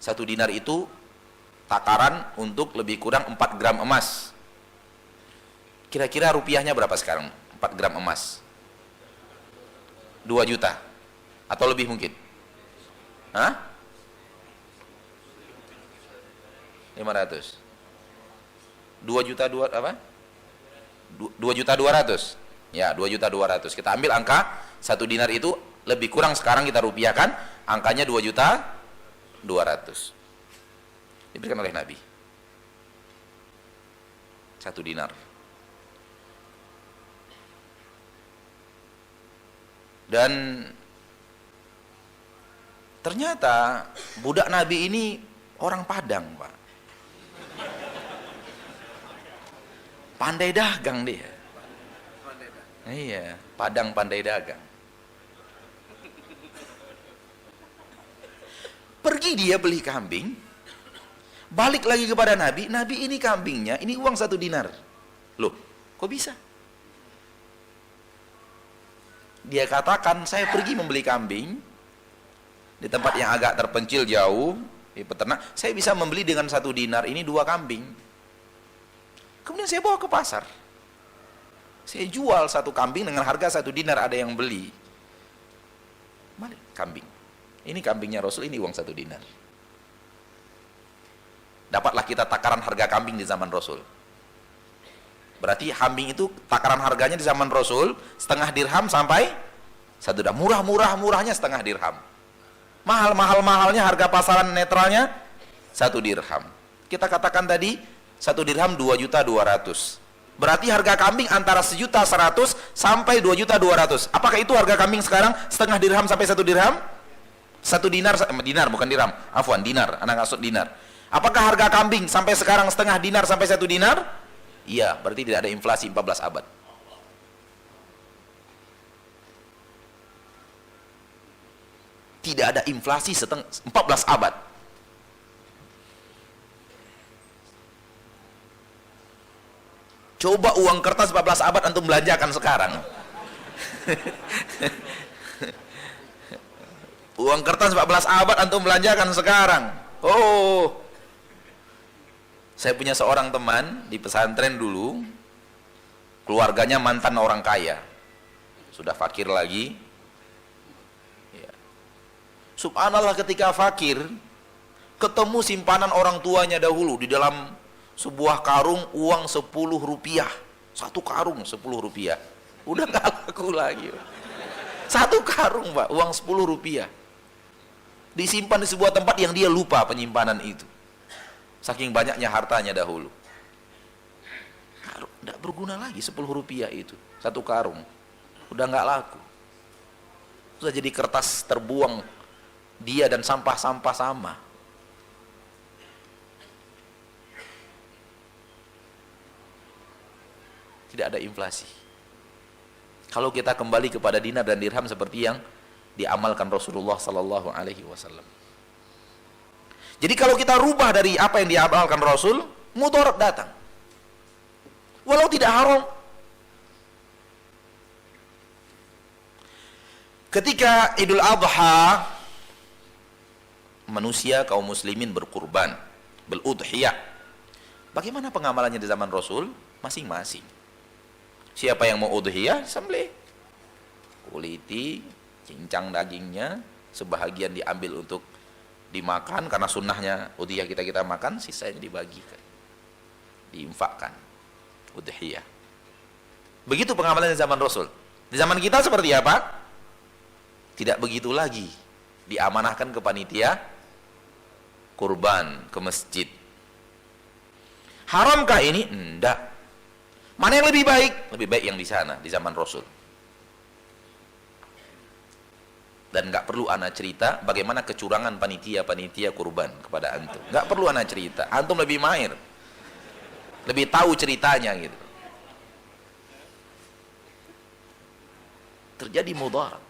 1 dinar itu takaran untuk lebih kurang 4 gram emas. Kira-kira rupiahnya berapa sekarang? 4 gram emas 2 juta atau lebih mungkin? Hah? 500. 2 juta 2 apa? 2 juta 200. Ya, 2 juta 200. Kita ambil angka 1 dinar itu lebih kurang sekarang kita rupiahkan, angkanya 2 juta 200. Diberikan oleh Nabi. 1 dinar. Dan ternyata budak Nabi ini orang Padang, Pak. Pandai dagang dia. Iya, Padang pandai dagang. Pergi dia beli kambing, balik lagi kepada Nabi, Nabi ini kambingnya, ini uang 1 dinar. Loh, kok bisa? Dia katakan, saya pergi membeli kambing di tempat yang agak terpencil jauh, di peternak, saya bisa membeli dengan 1 dinar, ini 2 kambing. Kemudian saya bawa ke pasar. Saya jual 1 kambing dengan harga 1 dinar, ada yang beli. Mana kambing? Ini kambingnya Rasul, ini uang 1 dinar. Dapatlah kita takaran harga kambing di zaman Rasul. Berarti kambing itu takaran harganya di zaman Rasul setengah dirham sampai 1 dirham. Murahnya setengah dirham. Mahalnya harga pasaran netralnya 1 dirham. Kita katakan tadi 1 dirham 2 juta 200. Berarti harga kambing antara 1.100.000 sampai 2.200.000. Apakah itu harga kambing sekarang setengah dirham sampai 1 dirham? 1 dinar bukan dirham. Afwan, dinar. Anak maksud dinar. Apakah harga kambing sampai sekarang setengah dinar sampai 1 dinar? Iya, berarti tidak ada inflasi 14 abad. Tidak ada inflasi 14 abad. Coba uang kertas 14 abad antum belanjakan sekarang. Uang kertas 14 abad antum belanjakan sekarang. Oh. Saya punya seorang teman di pesantren dulu. keluarganya mantan orang kaya, sudah fakir lagi. Ya. Subhanallah, ketika fakir ketemu simpanan orang tuanya dahulu di dalam sebuah karung uang 10 rupiah, satu karung 10 rupiah, udah gak laku lagi. Satu karung Pak, uang 10 rupiah disimpan di sebuah tempat yang dia lupa penyimpanan itu, saking banyaknya hartanya dahulu. Tidak berguna lagi 10 rupiah itu, satu karung udah nggak laku, sudah jadi kertas terbuang, dia dan sampah-sampah sama. Tidak ada inflasi. Kalau kita kembali kepada dinar dan dirham seperti yang diamalkan Rasulullah sallallahu alaihi wasallam. Jadi kalau kita rubah dari apa yang diamalkan Rasul, mudarat datang. Walau tidak haram. Ketika Idul Adha, manusia kaum muslimin berkurban, berudhiyah. Bagaimana pengamalannya di zaman Rasul? Masing-masing. Siapa yang mau udhiyah, sembelih. Kuliti, cincang dagingnya, sebahagian diambil untuk dimakan karena sunnahnya udhiyah kita makan, sisanya dibagikan, diinfakkan. Udhiyah. Begitu pengamalan di zaman Rasul. Di zaman kita seperti apa? Tidak begitu lagi. Diamanahkan ke panitia kurban, ke masjid. Haramkah ini? Enggak. Mana yang lebih baik? Lebih baik yang di sana, di zaman Rasul. Dan nggak perlu ana cerita bagaimana kecurangan panitia kurban kepada antum. Nggak perlu ana cerita. Antum lebih mahir, lebih tahu ceritanya gitu. Terjadi mudarat.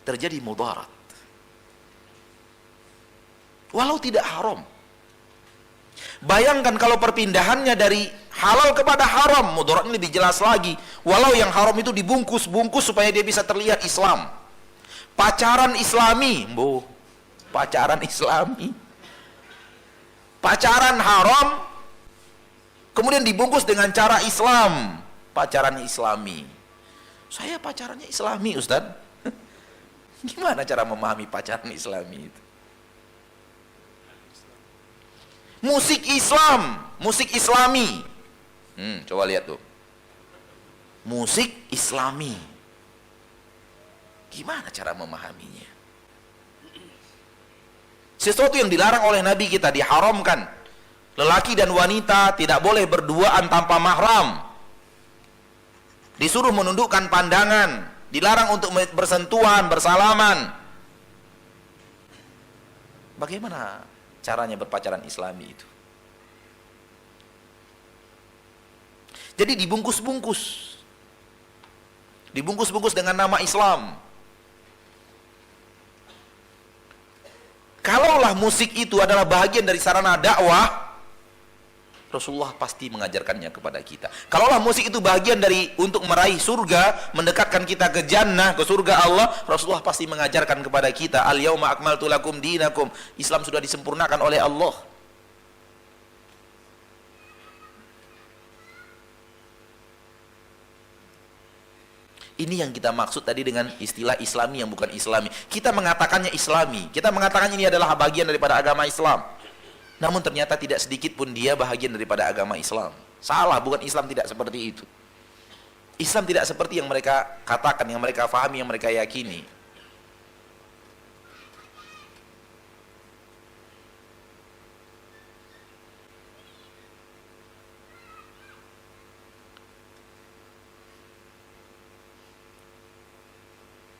Terjadi mudarat. Walau tidak haram. Bayangkan kalau perpindahannya dari halal kepada haram, mudaratnya lebih jelas lagi. Walau yang haram itu dibungkus-bungkus supaya dia bisa terlihat Islam. Pacaran Islami, pacaran Islami. Pacaran haram, kemudian dibungkus dengan cara Islam. Pacaran Islami. Saya pacarannya Islami, Ustaz. Gimana cara memahami pacaran Islami itu? Musik Islam, musik Islami. Coba lihat tuh. Musik Islami. Gimana cara memahaminya? Sesuatu yang dilarang oleh Nabi kita, diharamkan. Lelaki dan wanita tidak boleh berduaan tanpa mahram. Disuruh menundukkan pandangan, dilarang untuk bersentuhan, bersalaman. Bagaimana caranya berpacaran Islami itu? Jadi dibungkus-bungkus. Dibungkus-bungkus dengan nama Islam. Kalaulah musik itu adalah bagian dari sarana dakwah, Rasulullah pasti mengajarkannya kepada kita. Kalaulah musik itu bagian dari untuk meraih surga, mendekatkan kita ke jannah, ke surga Allah, Rasulullah pasti mengajarkan kepada kita, al-yauma akmaltu lakum dinakum. Islam sudah disempurnakan oleh Allah. Ini yang kita maksud tadi dengan istilah Islami yang bukan Islami. Kita mengatakannya Islami, kita mengatakan ini adalah bagian daripada agama Islam. Namun ternyata tidak sedikit pun dia bahagian daripada agama Islam. Salah, bukan, Islam tidak seperti itu. Islam tidak seperti yang mereka katakan, yang mereka fahami, yang mereka yakini.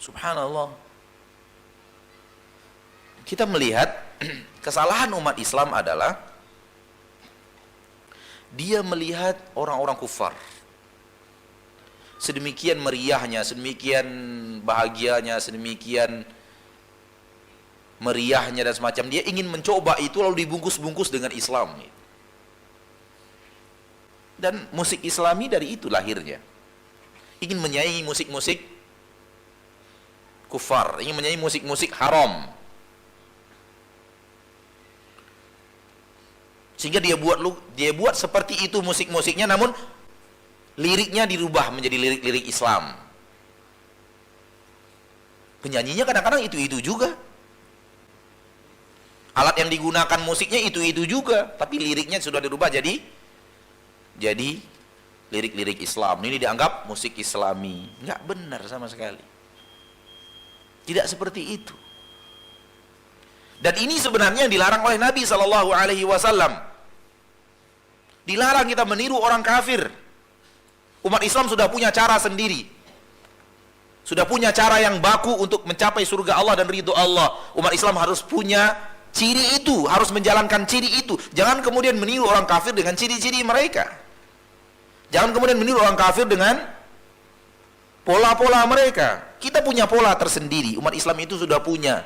Subhanallah. Kita melihat kesalahan umat Islam adalah dia melihat orang-orang kufar sedemikian meriahnya, sedemikian bahagianya, sedemikian meriahnya dan semacam, dia ingin mencoba itu lalu dibungkus-bungkus dengan Islam. Dan musik Islami dari itu lahirnya. Ingin menyaingi musik-musik kufar, ingin menyanyi musik-musik haram. Sehingga dia buat seperti itu musik-musiknya, namun liriknya dirubah menjadi lirik-lirik Islam. Penyanyinya kadang-kadang itu-itu juga. Alat yang digunakan musiknya itu-itu juga, tapi liriknya sudah dirubah jadi lirik-lirik Islam. Ini dianggap musik Islami. Enggak benar sama sekali. Tidak seperti itu. Dan ini sebenarnya yang dilarang oleh Nabi Shallallahu Alaihi Wasallam. Dilarang kita meniru orang kafir. Umat Islam sudah punya cara sendiri. Sudah punya cara yang baku untuk mencapai surga Allah dan ridho Allah. Umat Islam harus punya ciri itu, harus menjalankan ciri itu. Jangan kemudian meniru orang kafir dengan ciri-ciri mereka. Jangan kemudian meniru orang kafir dengan pola-pola mereka. Kita punya pola tersendiri. Umat Islam itu sudah punya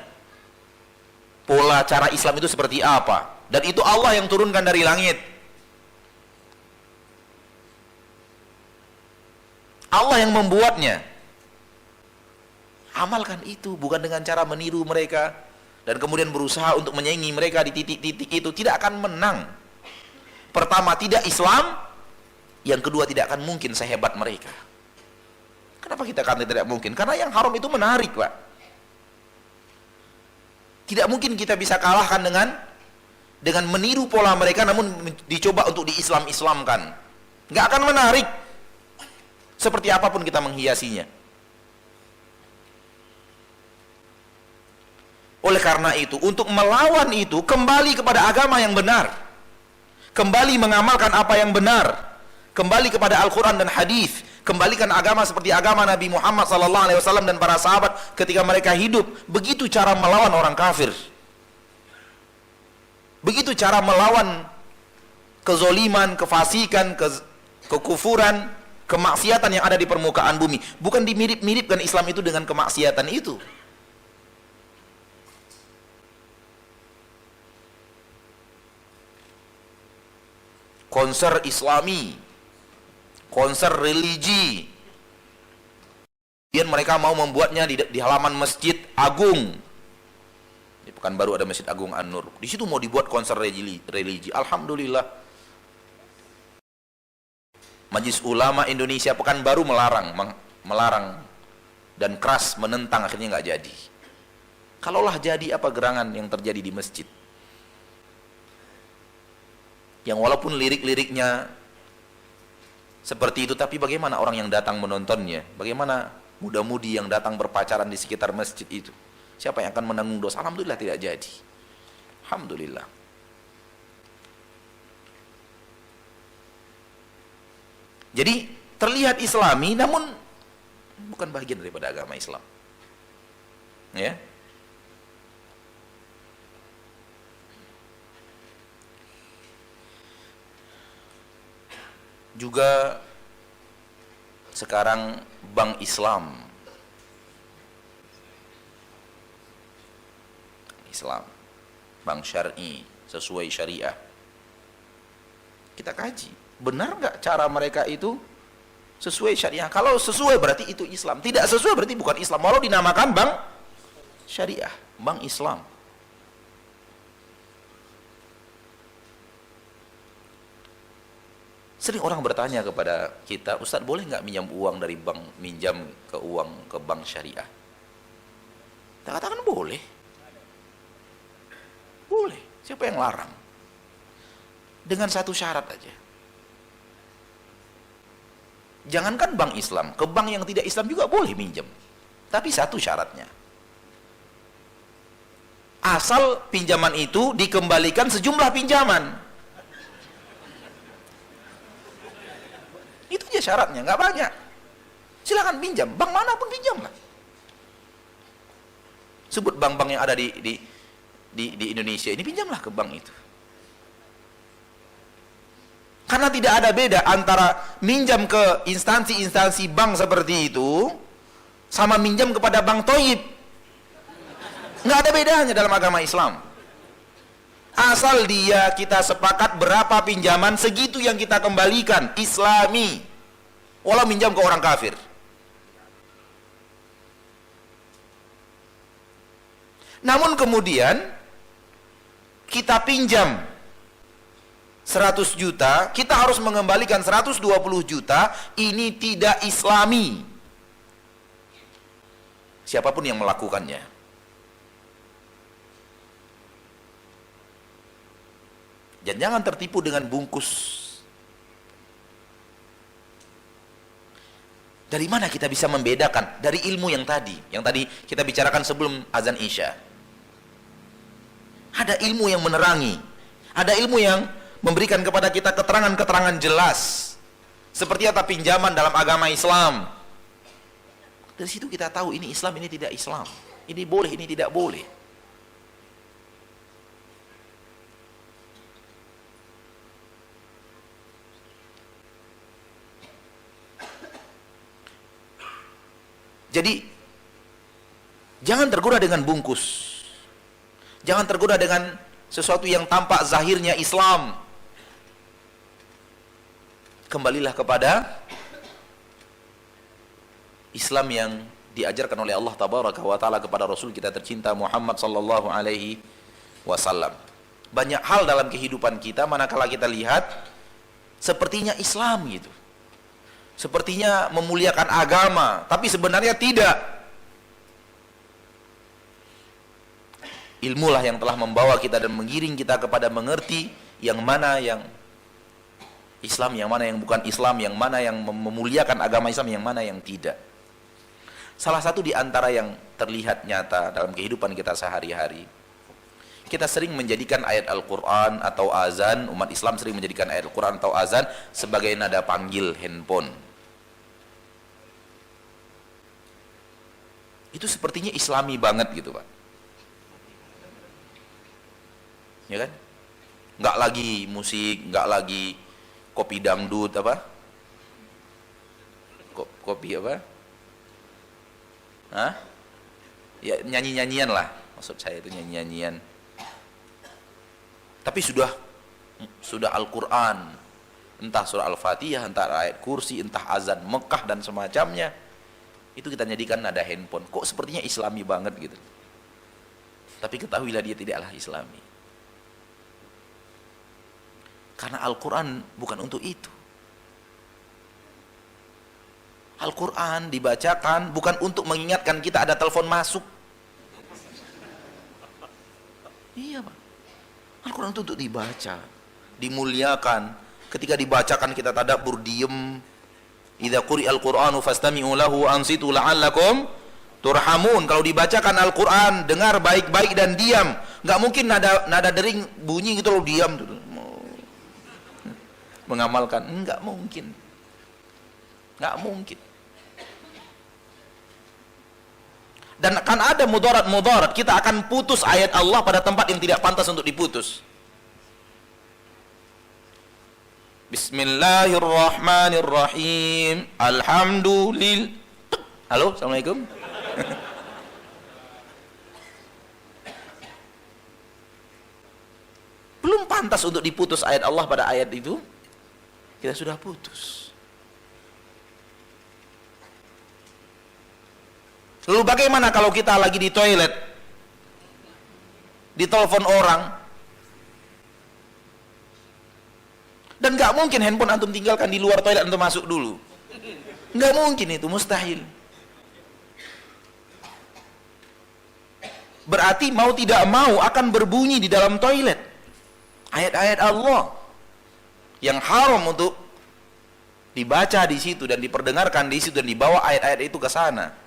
pola cara Islam itu seperti apa. Dan itu Allah yang turunkan dari langit. Allah yang membuatnya. Amalkan itu, bukan dengan cara meniru mereka dan kemudian berusaha untuk menyaingi mereka di titik-titik itu. Tidak akan menang. Pertama, tidak Islam. Yang kedua, tidak akan mungkin sehebat mereka. Kenapa kita katakan tidak mungkin? Karena yang haram itu menarik, Pak. Tidak mungkin kita bisa kalahkan dengan meniru pola mereka, namun dicoba untuk di-Islam-Islamkan. Nggak akan menarik. Seperti apapun kita menghiasinya. Oleh karena itu, untuk melawan itu, kembali kepada agama yang benar. Kembali mengamalkan apa yang benar. Kembali kepada Al-Quran dan Hadis. Kembalikan agama seperti agama Nabi Muhammad SAW dan para sahabat ketika mereka hidup. Begitu cara melawan orang kafir. Begitu cara melawan kezoliman, kefasikan, kekufuran, kemaksiatan yang ada di permukaan bumi. Bukan dimirip-miripkan Islam itu dengan kemaksiatan itu. Konser Islami, konser religi. Kemudian mereka mau membuatnya di halaman Masjid Agung. Di Pekanbaru ada Masjid Agung An-Nur. Di situ mau dibuat konser religi. Alhamdulillah. Majelis Ulama Indonesia Pekanbaru melarang dan keras menentang, akhirnya nggak jadi. Kalaulah jadi, apa gerangan yang terjadi di masjid? Yang walaupun lirik-liriknya seperti itu, tapi bagaimana orang yang datang menontonnya? Bagaimana muda-mudi yang datang berpacaran di sekitar masjid itu? Siapa yang akan menanggung dosa? Alhamdulillah tidak jadi. Alhamdulillah. Jadi terlihat Islami, namun bukan bagian daripada agama Islam. Ya. Juga sekarang bank Islam, bank syar'i sesuai syariah. Kita kaji, benar nggak cara mereka itu sesuai syariah? Kalau sesuai berarti itu Islam, tidak sesuai berarti bukan Islam. Walau dinamakan bank syariah, bank Islam. Sering orang bertanya kepada kita, Ustaz, boleh nggak minjam uang dari bank, minjam ke bank syariah? Kita katakan boleh. Boleh. Siapa yang larang? Dengan satu syarat aja. Jangankan bank Islam, ke bank yang tidak Islam juga boleh minjam. Tapi satu syaratnya. Asal pinjaman itu dikembalikan sejumlah pinjaman. Itu aja syaratnya, nggak banyak. Silakan pinjam, bank manapun pinjamlah. Sebut bank-bank yang ada di Indonesia ini, pinjamlah ke bank itu. Karena tidak ada beda antara minjam ke instansi-instansi bank seperti itu sama minjam kepada bank toib. Nggak ada bedanya dalam agama Islam. Asal kita sepakat berapa pinjaman, segitu yang kita kembalikan, Islami. Walau minjam ke orang kafir. Namun kemudian kita pinjam 100 juta, kita harus mengembalikan 120 juta, ini tidak islami. Siapapun yang melakukannya. Dan jangan tertipu dengan bungkus. Dari mana kita bisa membedakan? Dari ilmu yang tadi kita bicarakan sebelum azan Isya. Ada ilmu yang menerangi, ada ilmu yang memberikan kepada kita keterangan-keterangan jelas. Seperti apa pinjaman dalam agama Islam. Dari situ kita tahu ini Islam, ini tidak Islam. Ini boleh, ini tidak boleh. Jadi jangan tergoda dengan bungkus. Jangan tergoda dengan sesuatu yang tampak zahirnya Islam. Kembalilah kepada Islam yang diajarkan oleh Allah Tabaraka wa Ta'ala kepada Rasul kita tercinta Muhammad sallallahu alaihi wasallam. Banyak hal dalam kehidupan kita manakala kita lihat sepertinya Islam gitu. Sepertinya memuliakan agama, tapi sebenarnya tidak. Ilmulah yang telah membawa kita dan mengiring kita kepada mengerti yang mana yang Islam, yang mana yang bukan Islam, yang mana yang memuliakan agama Islam, yang mana yang tidak. Salah satu di antara yang terlihat nyata dalam kehidupan kita sehari-hari, kita sering menjadikan ayat Al-Quran atau azan, umat Islam sering menjadikan ayat Al-Quran atau azan sebagai nada panggil handphone. Itu sepertinya Islami banget gitu Pak. Ya kan? Nggak lagi musik, nggak lagi kopi dangdut apa? Kopi apa? Hah? Ya nyanyi-nyanyian lah, maksud saya itu nyanyi-nyanyian. Tapi sudah Al-Quran, entah surah Al-Fatihah, entah ayat kursi, entah azan Mekah dan semacamnya, itu kita jadikan nada handphone. Kok sepertinya Islami banget gitu. Tapi ketahuilah dia tidaklah Islami. Karena Al-Quran bukan untuk itu. Al-Quran dibacakan bukan untuk mengingatkan kita ada telepon masuk. Iya Pak. Al-Quran itu untuk dibaca, dimuliakan. Ketika dibacakan kita tadabbur, diem. Idza quri'al Qur'anu fastami'u lahu ansitu la'allakum turhamun. Kalau dibacakan Al-Quran, dengar baik-baik dan diam. Nggak mungkin nada dering bunyi gitu loh, diam mengamalkan. Nggak mungkin. Nggak mungkin. Dan akan ada mudarat-mudarat. Kita akan putus ayat Allah pada tempat yang tidak pantas untuk diputus. Bismillahirrahmanirrahim. Alhamdulillah. Halo, assalamualaikum. Belum pantas untuk diputus ayat Allah pada ayat itu. Kita sudah putus. Lalu bagaimana kalau kita lagi di toilet, ditelepon orang, dan gak mungkin handphone antum tinggalkan di luar toilet antum masuk dulu. Gak mungkin, itu mustahil. Berarti mau tidak mau akan berbunyi di dalam toilet ayat-ayat Allah yang haram untuk dibaca di situ dan diperdengarkan di situ dan dibawa ayat-ayat itu ke sana.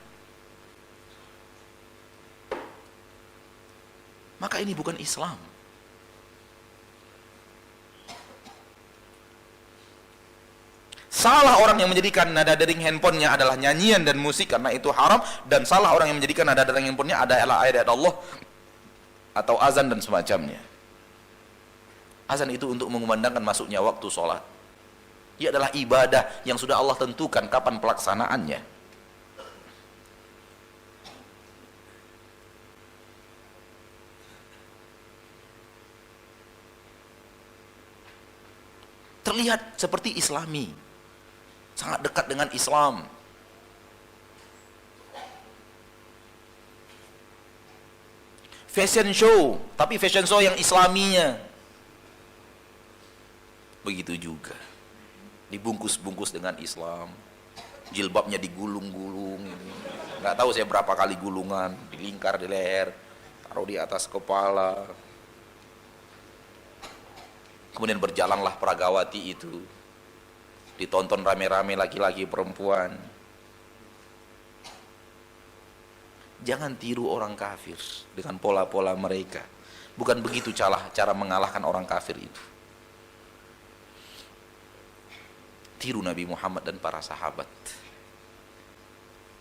Maka ini bukan Islam. Salah orang yang menjadikan nada dering handphonenya adalah nyanyian dan musik karena itu haram, dan salah orang yang menjadikan nada dering handphonenya adalah ayat-ayat Allah atau azan dan semacamnya. Azan itu untuk mengumandangkan masuknya waktu sholat. Ia adalah ibadah yang sudah Allah tentukan kapan pelaksanaannya. Terlihat seperti Islami, sangat dekat dengan Islam. Fashion show, tapi fashion show yang Islaminya. begitu juga. Dibungkus-bungkus dengan Islam, jilbabnya digulung-gulung, nggak tahu saya berapa kali gulungan, dilingkar di leher, taruh di atas kepala. Kemudian berjalanlah Pragawati itu, ditonton rame-rame laki-laki perempuan. Jangan tiru orang kafir dengan pola-pola mereka. Bukan begitu cara mengalahkan orang kafir itu. Tiru Nabi Muhammad dan para sahabat.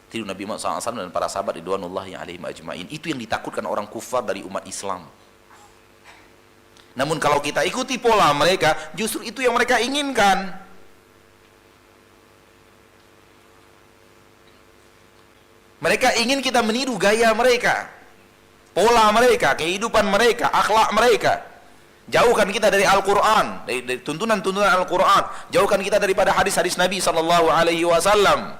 Tiru Nabi Muhammad SAW dan para sahabat ridwanullahi alaihim ajma'in. Itu yang ditakutkan orang kufar dari umat Islam. Namun kalau kita ikuti pola mereka, justru itu yang mereka inginkan. Mereka ingin kita meniru gaya mereka, pola mereka, kehidupan mereka, akhlak mereka. Jauhkan kita dari Al-Quran, dari tuntunan-tuntunan Al-Quran. Jauhkan kita daripada hadis-hadis Nabi SAW.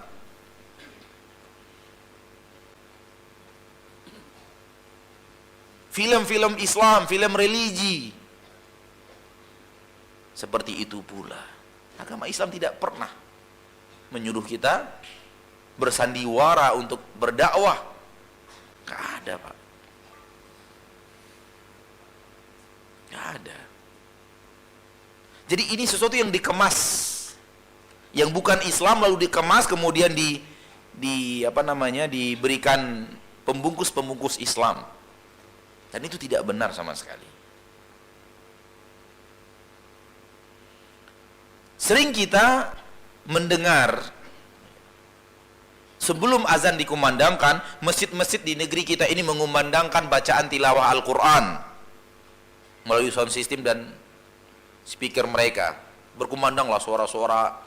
Film-film Islam, film religi. Seperti itu pula. Agama Islam tidak pernah menyuruh kita bersandiwara untuk berdakwah. Gak ada, Pak. Gak ada. Jadi ini sesuatu yang dikemas, yang bukan Islam lalu dikemas kemudian diberikan pembungkus-pembungkus Islam. Dan itu tidak benar sama sekali. Sering kita mendengar sebelum azan dikumandangkan, masjid-masjid di negeri kita ini mengumandangkan bacaan tilawah Al-Quran melalui sound system dan speaker mereka. Berkumandanglah suara-suara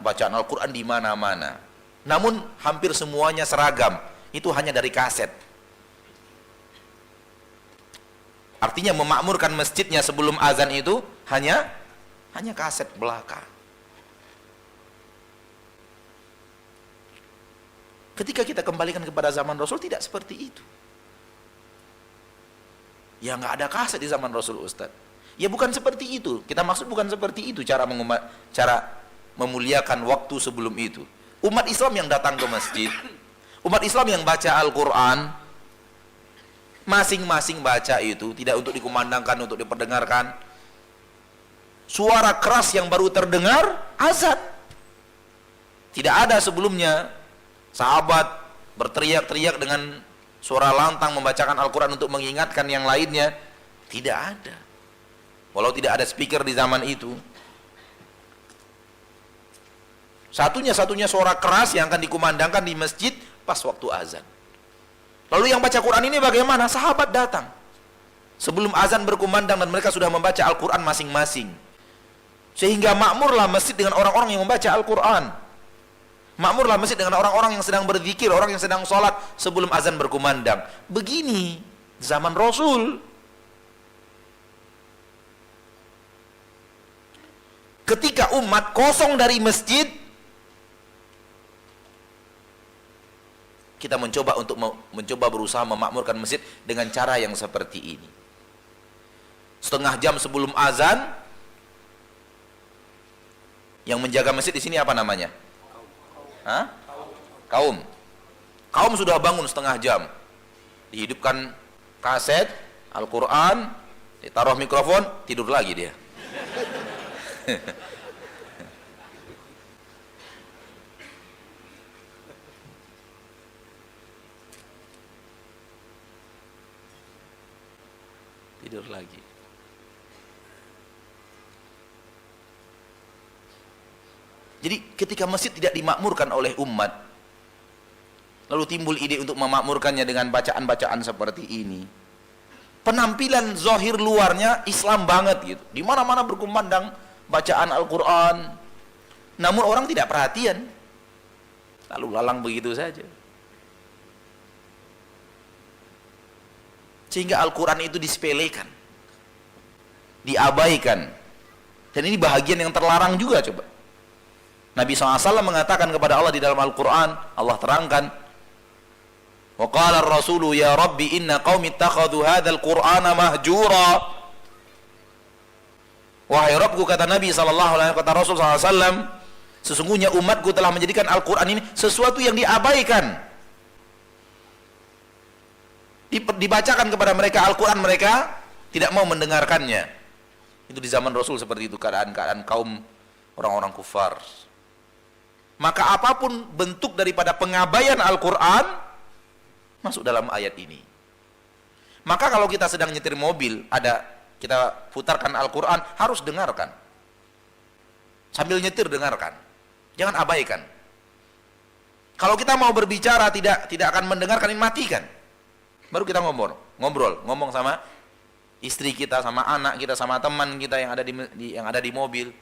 bacaan Al-Quran di mana-mana. Namun hampir semuanya seragam. Itu hanya dari kaset. Artinya memakmurkan masjidnya sebelum azan itu hanya kaset belaka. Ketika kita kembalikan kepada zaman Rasul, tidak seperti itu. Ya nggak ada kaset di zaman Rasul, Ustaz. Ya bukan seperti itu. Kita maksud bukan seperti itu cara memuliakan waktu sebelum itu. Umat Islam yang datang ke masjid, umat Islam yang baca Al-Quran, masing-masing baca itu tidak untuk dikumandangkan, untuk diperdengarkan. Suara keras yang baru terdengar azan. Tidak ada sebelumnya sahabat berteriak-teriak dengan suara lantang membacakan Al-Quran untuk mengingatkan yang lainnya. Tidak ada. Walau tidak ada speaker di zaman itu. Satunya suara keras yang akan dikumandangkan di masjid pas waktu azan. Lalu yang baca Quran ini bagaimana? Sahabat datang sebelum azan berkumandang dan mereka sudah membaca Al-Quran masing-masing. Sehingga makmurlah masjid dengan orang-orang yang membaca Al-Quran. Makmurlah masjid dengan orang-orang yang sedang berzikir, orang yang sedang sholat sebelum azan berkumandang. Begini zaman Rasul. Ketika umat kosong dari masjid, kita mencoba berusaha memakmurkan masjid dengan cara yang seperti ini. Setengah jam sebelum azan, yang menjaga masjid di sini apa namanya? Kaum sudah bangun setengah jam. Dihidupkan kaset Al-Quran, ditaruh mikrofon, tidur lagi dia. Tidur lagi. Jadi ketika masjid tidak dimakmurkan oleh umat, lalu timbul ide untuk memakmurkannya dengan bacaan-bacaan seperti ini. Penampilan zahir luarnya Islam banget gitu. Di mana-mana berkumandang bacaan Al-Quran. Namun orang tidak perhatian. Lalu lalang begitu saja. Sehingga Al-Quran itu disepelekan, diabaikan. Dan ini bahagian yang terlarang juga coba. Nabi SAW mengatakan kepada Allah di dalam Al-Quran, Allah terangkan, wa qala ar-rasulu ya rabbi inna qaumi ittakhadhu hadzal qur'ana mahjura. Wahai Rabbku, kata Nabi sallallahu alaihi wasallam, kata Rasul sallallahu alaihi wasallam, sesungguhnya umatku telah menjadikan Al-Qur'an ini sesuatu yang diabaikan. Dibacakan kepada mereka Al-Quran, mereka tidak mau mendengarkannya. Itu di zaman Rasul seperti itu keadaan kaum orang-orang kufar. Maka apapun bentuk daripada pengabaian Al-Quran masuk dalam ayat ini. Maka kalau kita sedang nyetir mobil, kita putarkan Al-Quran, harus dengarkan. Sambil nyetir dengarkan, jangan abaikan. Kalau kita mau berbicara tidak akan mendengarkan, ini matikan. Baru kita ngomong sama istri kita, sama anak kita, sama teman kita yang ada di mobil.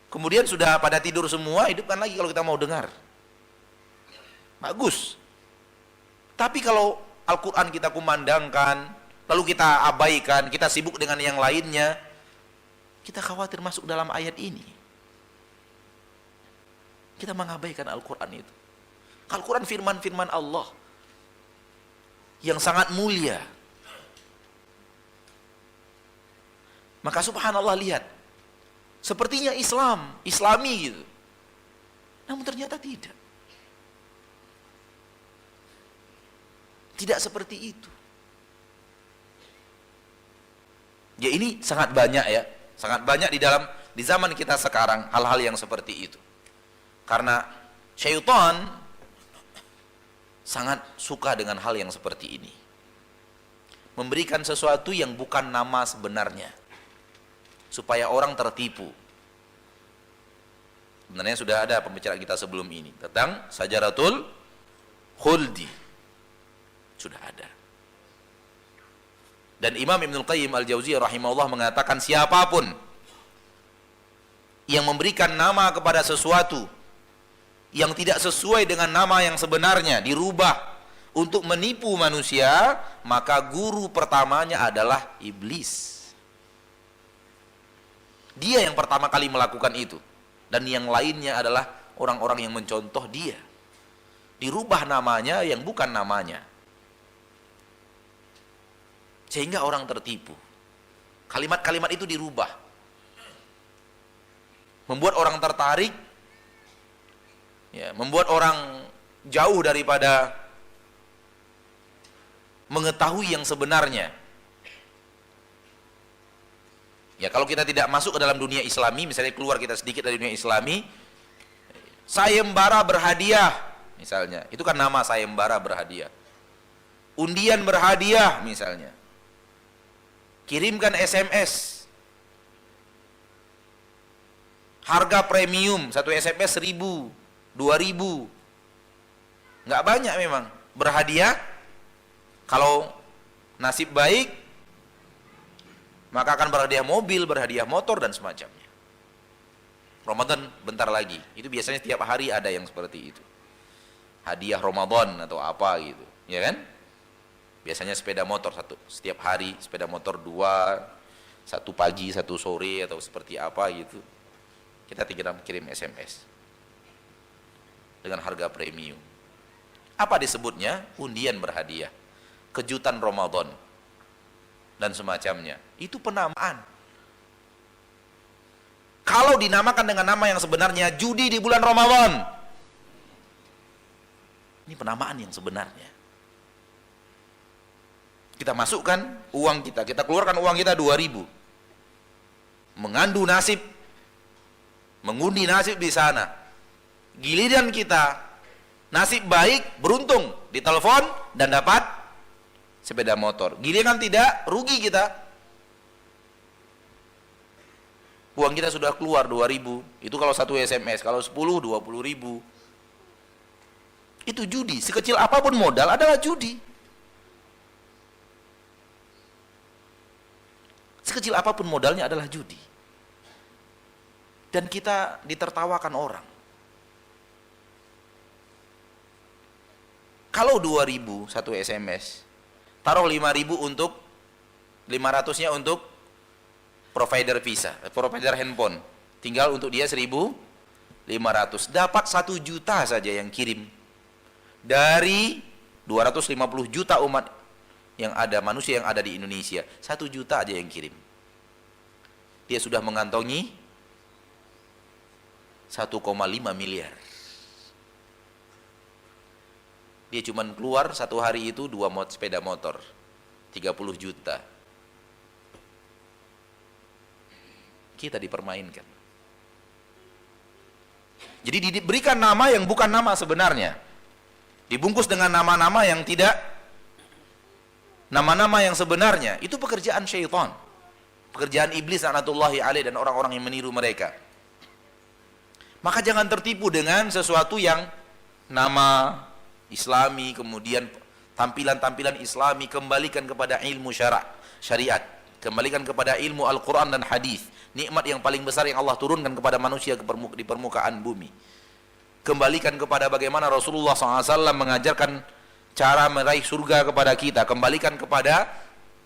Kemudian sudah pada tidur semua, hidupkan lagi kalau kita mau dengar. Bagus. Tapi kalau Al-Quran kita kumandangkan, lalu kita abaikan, kita sibuk dengan yang lainnya, kita khawatir masuk dalam ayat ini. Kita mengabaikan Al-Quran itu. Al-Quran firman-firman Allah yang sangat mulia. Maka subhanallah, lihat, sepertinya islami gitu, namun ternyata tidak seperti itu. Ya, ini sangat banyak ya, sangat banyak di zaman kita sekarang hal-hal yang seperti itu. Karena syaitan sangat suka dengan hal yang seperti ini, memberikan sesuatu yang bukan nama sebenarnya supaya orang tertipu. Sebenarnya sudah ada pembicaraan kita sebelum ini tentang Sajaratul Khuldi, sudah ada. Dan Imam Ibnul Qayyim Al-Jauziyah rahimahullah mengatakan, siapapun yang memberikan nama kepada sesuatu yang tidak sesuai dengan nama yang sebenarnya, dirubah untuk menipu manusia, maka guru pertamanya adalah iblis. Dia yang pertama kali melakukan itu, dan yang lainnya adalah orang-orang yang mencontoh dia. Dirubah namanya yang bukan namanya, sehingga orang tertipu. Kalimat-kalimat itu dirubah, membuat orang tertarik, ya, membuat orang jauh daripada mengetahui yang sebenarnya. Ya, kalau kita tidak masuk ke dalam dunia Islami, misalnya keluar kita sedikit dari dunia Islami, sayembara berhadiah misalnya, itu kan nama sayembara berhadiah. Undian berhadiah misalnya, kirimkan SMS, harga premium, satu SMS 1.000, 2.000, nggak banyak memang. Berhadiah, kalau nasib baik maka akan berhadiah mobil, berhadiah motor dan semacamnya. Ramadan bentar lagi, itu biasanya tiap hari ada yang seperti itu, hadiah Ramadan atau apa gitu, ya kan? Biasanya sepeda motor setiap hari, sepeda motor 2, satu pagi, satu sore, atau seperti apa gitu. Kita tinggal kirim SMS dengan harga premium. Apa disebutnya? Undian berhadiah, kejutan Ramadan dan semacamnya. Itu penamaan. Kalau dinamakan dengan nama yang sebenarnya, judi di bulan Ramadan, ini penamaan yang sebenarnya. Kita masukkan uang kita keluarkan uang kita 2.000, mengandu nasib, mengundi nasib di sana. Giliran kita nasib baik, beruntung, ditelepon dan dapat sepeda motor. Giliran tidak, rugi kita. Uang kita sudah keluar 2.000, itu kalau satu SMS, kalau 10, 20.000. Itu judi, sekecil apapun modal adalah judi. Sekecil apapun modalnya adalah judi. Dan kita ditertawakan orang. Kalau 2.000 satu SMS, taruh 5.000 untuk 500-nya untuk provider visa, provider handphone. Tinggal untuk dia 1.500. Dapat 1 juta saja yang kirim. Dari 250 juta umat yang ada, manusia yang ada di Indonesia, 1 juta aja yang kirim. dia sudah mengantongi 1,5 miliar. Dia cuma keluar satu hari itu 2 sepeda motor, 30 juta. Kita dipermainkan. Jadi diberikan nama yang bukan nama sebenarnya, dibungkus dengan nama-nama yang tidak nama-nama yang sebenarnya. Itu pekerjaan syaitan, pekerjaan iblis laknatullahi alaih dan orang-orang yang meniru mereka. Maka jangan tertipu dengan sesuatu yang nama Islami, kemudian tampilan-tampilan Islami. Kembalikan kepada ilmu syariat, kembalikan kepada ilmu Al-Quran dan hadis, nikmat yang paling besar yang Allah turunkan kepada manusia di permukaan bumi. Kembalikan kepada bagaimana Rasulullah SAW mengajarkan cara meraih surga kepada kita. Kembalikan kepada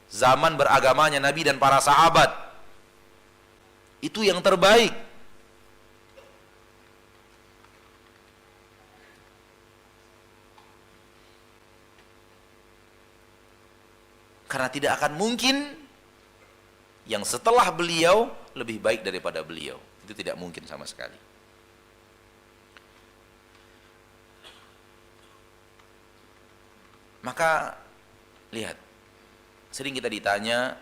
zaman beragamanya Nabi dan para sahabat. Itu yang terbaik. Karena tidak akan mungkin yang setelah beliau lebih baik daripada beliau. Itu tidak mungkin sama sekali. Maka lihat, sering kita ditanya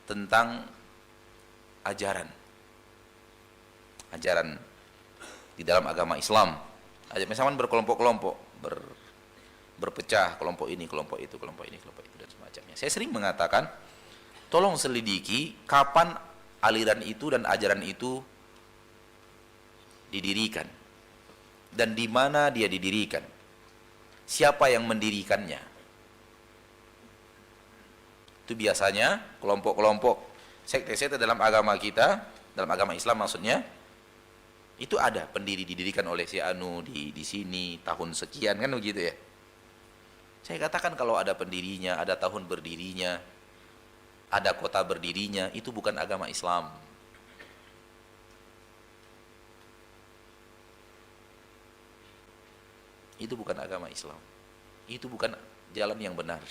tentang ajaran di dalam agama Islam. Misalnya berkelompok-kelompok, berpecah, kelompok ini, kelompok itu, kelompok ini, kelompok itu, dan semacamnya. Saya sering mengatakan, tolong selidiki kapan aliran itu dan ajaran itu didirikan dan di mana dia didirikan, siapa yang mendirikannya. Itu biasanya kelompok-kelompok sekte-sekte dalam agama kita, dalam agama Islam maksudnya, itu ada pendiri, didirikan oleh si anu di sini tahun sekian, kan begitu ya. Saya katakan kalau ada pendirinya, ada tahun berdirinya, ada kota berdirinya, itu bukan agama Islam. Itu bukan agama Islam. Itu bukan jalan yang benar.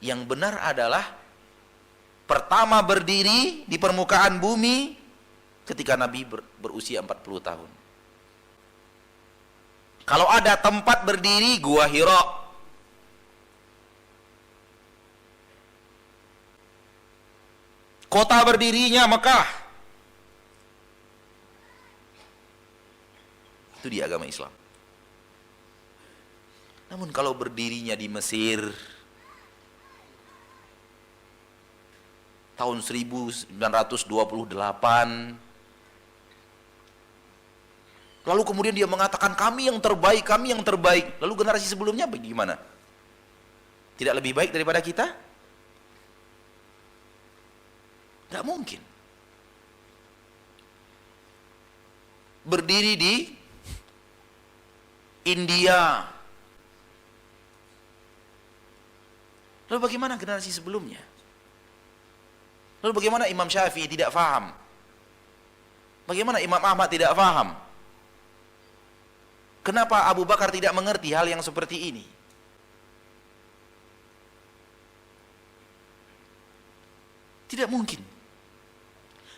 Yang benar adalah pertama berdiri di permukaan bumi ketika Nabi berusia 40 tahun. Kalau ada tempat berdiri, Gua Hira. Kota berdirinya Mekah. Itu di agama Islam. Namun kalau berdirinya di Mesir tahun 1928, lalu kemudian dia mengatakan kami yang terbaik, kami yang terbaik. Lalu generasi sebelumnya bagaimana? Tidak lebih baik daripada kita? Tidak mungkin. Berdiri di India. Lalu bagaimana generasi sebelumnya? Lalu bagaimana Imam Syafi'i tidak faham? Bagaimana Imam Ahmad tidak faham? Kenapa Abu Bakar tidak mengerti hal yang seperti ini? Tidak mungkin.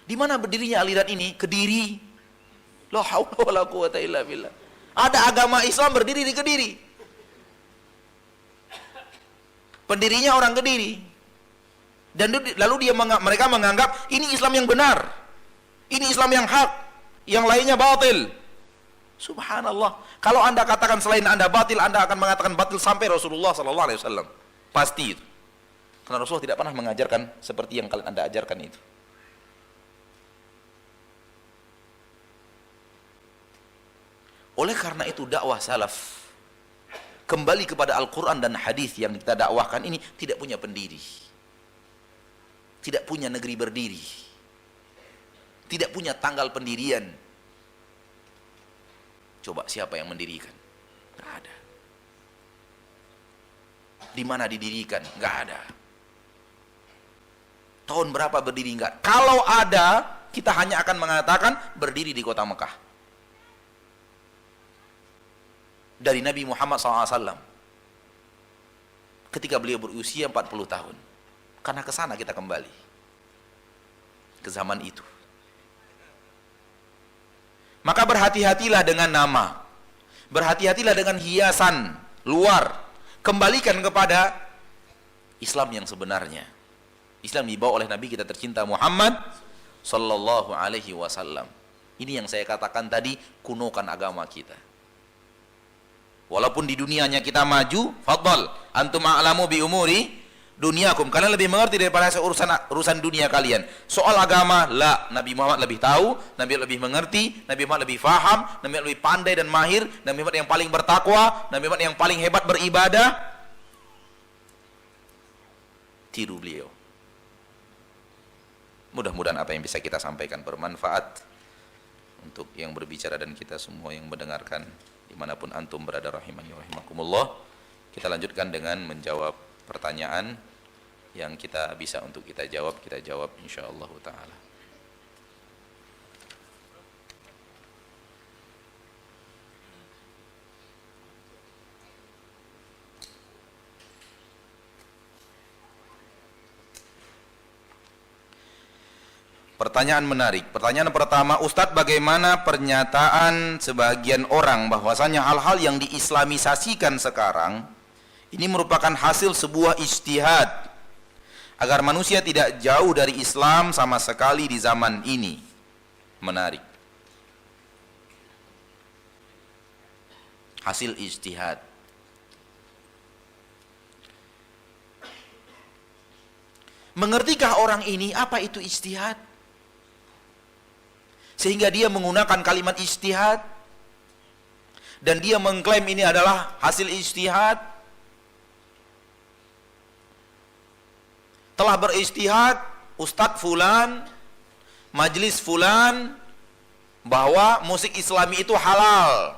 Di mana berdirinya aliran ini? Kediri. La haula wala quwata illa billah. Ada agama Islam berdiri di Kediri. Pendirinya orang Kediri. Dan lalu mereka menganggap ini Islam yang benar, ini Islam yang hak, yang lainnya batil. Subhanallah. Kalau anda katakan selain anda batil, anda akan mengatakan batil sampai Rasulullah SAW. Pasti itu. Karena Rasulullah tidak pernah mengajarkan seperti yang kalian anda ajarkan itu. Oleh karena itu dakwah salaf kembali kepada Al-Quran dan hadis yang kita dakwahkan ini tidak punya pendiri, tidak punya negeri berdiri, tidak punya tanggal pendirian. Coba siapa yang mendirikan? Tidak ada. Di mana didirikan? Tidak ada. Tahun berapa berdiri? Enggak. Kalau ada, kita hanya akan mengatakan berdiri di kota Mekah. Dari Nabi Muhammad SAW. Ketika beliau berusia 40 tahun. Karena ke sana kita kembali. ke zaman itu. Maka berhati-hatilah dengan nama, berhati-hatilah dengan hiasan luar, kembalikan kepada Islam yang sebenarnya. Islam dibawa oleh Nabi kita tercinta Muhammad sallallahu alaihi wasallam. Ini yang saya katakan tadi, kunokan agama kita. Walaupun di dunianya kita maju, fadhal, antum a'lamu bi umuri dunyakum. Kalian lebih mengerti daripada urusan dunia kalian. Soal agama, la, Nabi Muhammad lebih tahu, Nabi lebih mengerti, Nabi Muhammad lebih faham, Nabi Muhammad lebih pandai dan mahir, Nabi Muhammad yang paling bertakwa, Nabi Muhammad yang paling hebat beribadah. Tiru beliau. Mudah-mudahan apa yang bisa kita sampaikan bermanfaat untuk yang berbicara dan kita semua yang mendengarkan dimanapun antum berada, rahimani rahimakumullah. Kita lanjutkan dengan menjawab pertanyaan yang kita bisa untuk kita jawab insyaallah ta'ala. Pertanyaan menarik. Pertanyaan pertama, Ustadz, bagaimana pernyataan sebagian orang bahwasanya hal-hal yang diislamisasikan sekarang ini merupakan hasil sebuah ijtihad agar manusia tidak jauh dari Islam sama sekali di zaman ini? Menarik. Hasil ijtihad. Mengertikah orang ini apa itu ijtihad? Sehingga dia menggunakan kalimat ijtihad dan dia mengklaim ini adalah hasil ijtihad. Telah berijtihad Ustadz Fulan, Majlis Fulan, bahwa musik Islami itu halal.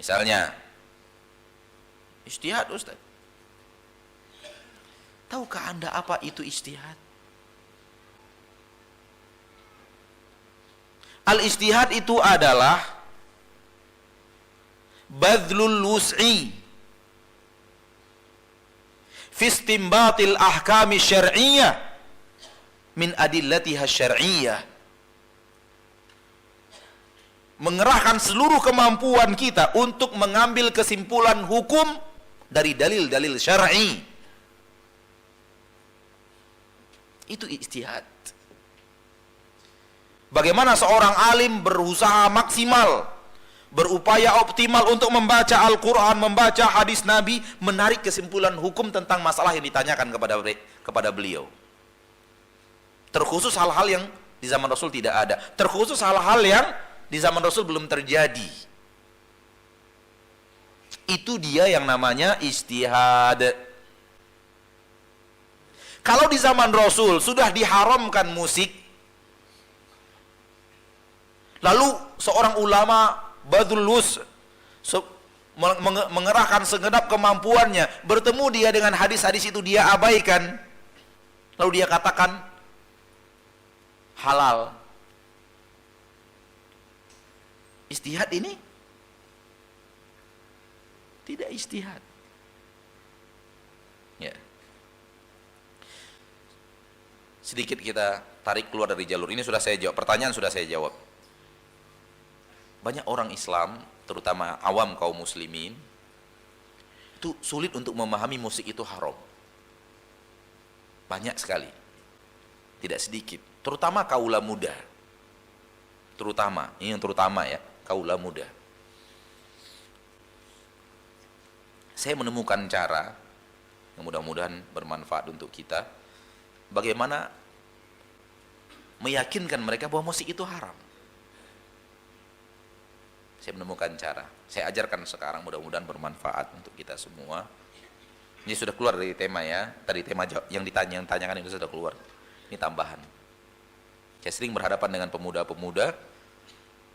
Misalnya, ijtihad Ustadz. Tahukah Anda apa itu ijtihad? Al-ijtihad itu adalah badlul wus'i fi istinbatil ahkami syar'iyyah min adillatiha syar'iyyah. Mengerahkan seluruh kemampuan kita untuk mengambil kesimpulan hukum dari dalil-dalil syar'i. Itu ijtihad. Bagaimana seorang alim berusaha maksimal, berupaya optimal untuk membaca Al-Quran, membaca hadis Nabi, menarik kesimpulan hukum tentang masalah yang ditanyakan kepada beliau. Terkhusus hal-hal yang di zaman Rasul tidak ada, terkhusus hal-hal yang di zaman Rasul belum terjadi. Itu dia yang namanya ijtihad. Kalau di zaman Rasul sudah diharamkan musik, lalu seorang ulama badlul wus' mengerahkan segenap kemampuannya, bertemu dia dengan hadis-hadis itu dia abaikan, lalu dia katakan halal. Ijtihad ini tidak ijtihad. Ya. Sedikit kita tarik keluar dari jalur ini. Sudah saya jawab, pertanyaan sudah saya jawab. Banyak orang Islam, terutama awam kaum muslimin, itu sulit untuk memahami musik itu haram. Banyak sekali, tidak sedikit, terutama kaula muda. Terutama, ini yang terutama ya, kaula muda. Saya menemukan cara yang mudah-mudahan bermanfaat untuk kita, bagaimana meyakinkan mereka bahwa musik itu haram. Saya menemukan cara, saya ajarkan sekarang, mudah-mudahan bermanfaat untuk kita semua. Ini sudah keluar dari tema ya, tadi tema yang ditanyakan itu sudah keluar. Ini tambahan. Saya sering berhadapan dengan pemuda-pemuda,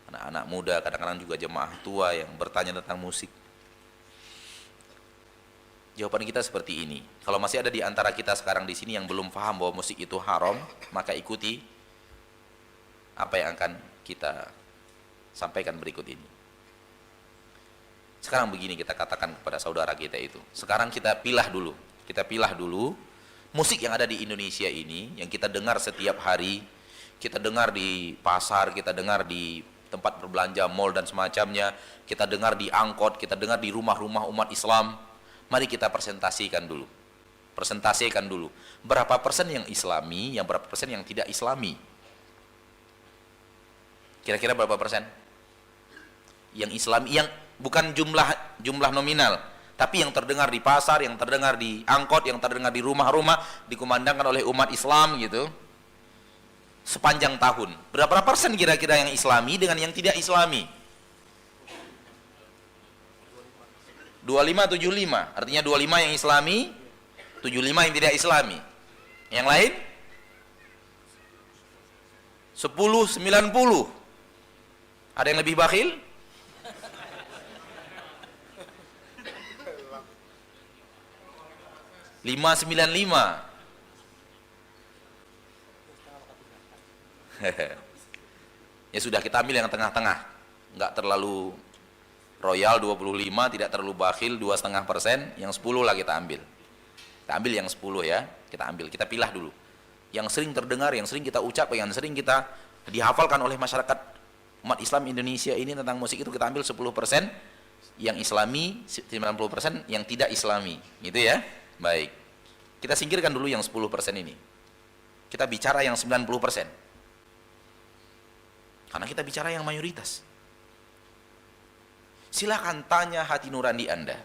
anak-anak muda, kadang-kadang juga jemaah tua yang bertanya tentang musik. Jawaban kita seperti ini. Kalau masih ada di antara kita sekarang di sini yang belum paham bahwa musik itu haram, maka ikuti apa yang akan kita sampaikan berikut ini. Sekarang begini kita katakan kepada saudara kita itu. Sekarang kita pilah dulu Musik yang ada di Indonesia ini, yang kita dengar setiap hari, kita dengar di pasar, kita dengar di tempat berbelanja, mall dan semacamnya, kita dengar di angkot, kita dengar di rumah-rumah umat Islam. Mari kita presentasikan dulu. Presentasikan dulu. Berapa persen yang Islami, yang berapa persen yang tidak Islami? Kira-kira berapa persen? Yang Islami, yang bukan jumlah nominal, tapi yang terdengar di pasar, yang terdengar di angkot, yang terdengar di rumah-rumah, dikumandangkan oleh umat Islam gitu, sepanjang tahun. Berapa persen kira-kira yang Islami dengan yang tidak Islami? 25-75, artinya 25 yang Islami, 75 yang tidak Islami. Yang lain? 10-90. Ada yang lebih bakhil? 595. Ya sudah, kita ambil yang tengah-tengah, nggak terlalu royal 25, tidak terlalu bakhil 2,5%, yang 10 lah kita ambil. Kita ambil yang 10 ya, kita pilah dulu. Yang sering terdengar, yang sering kita ucap, yang sering kita dihafalkan oleh masyarakat umat Islam Indonesia ini tentang musik itu kita ambil 10%, yang Islami 90%, yang tidak Islami, gitu ya. Baik, kita singkirkan dulu yang 10% ini. Kita bicara yang 90%. Karena kita bicara yang mayoritas. Silakan tanya hati nurani Anda.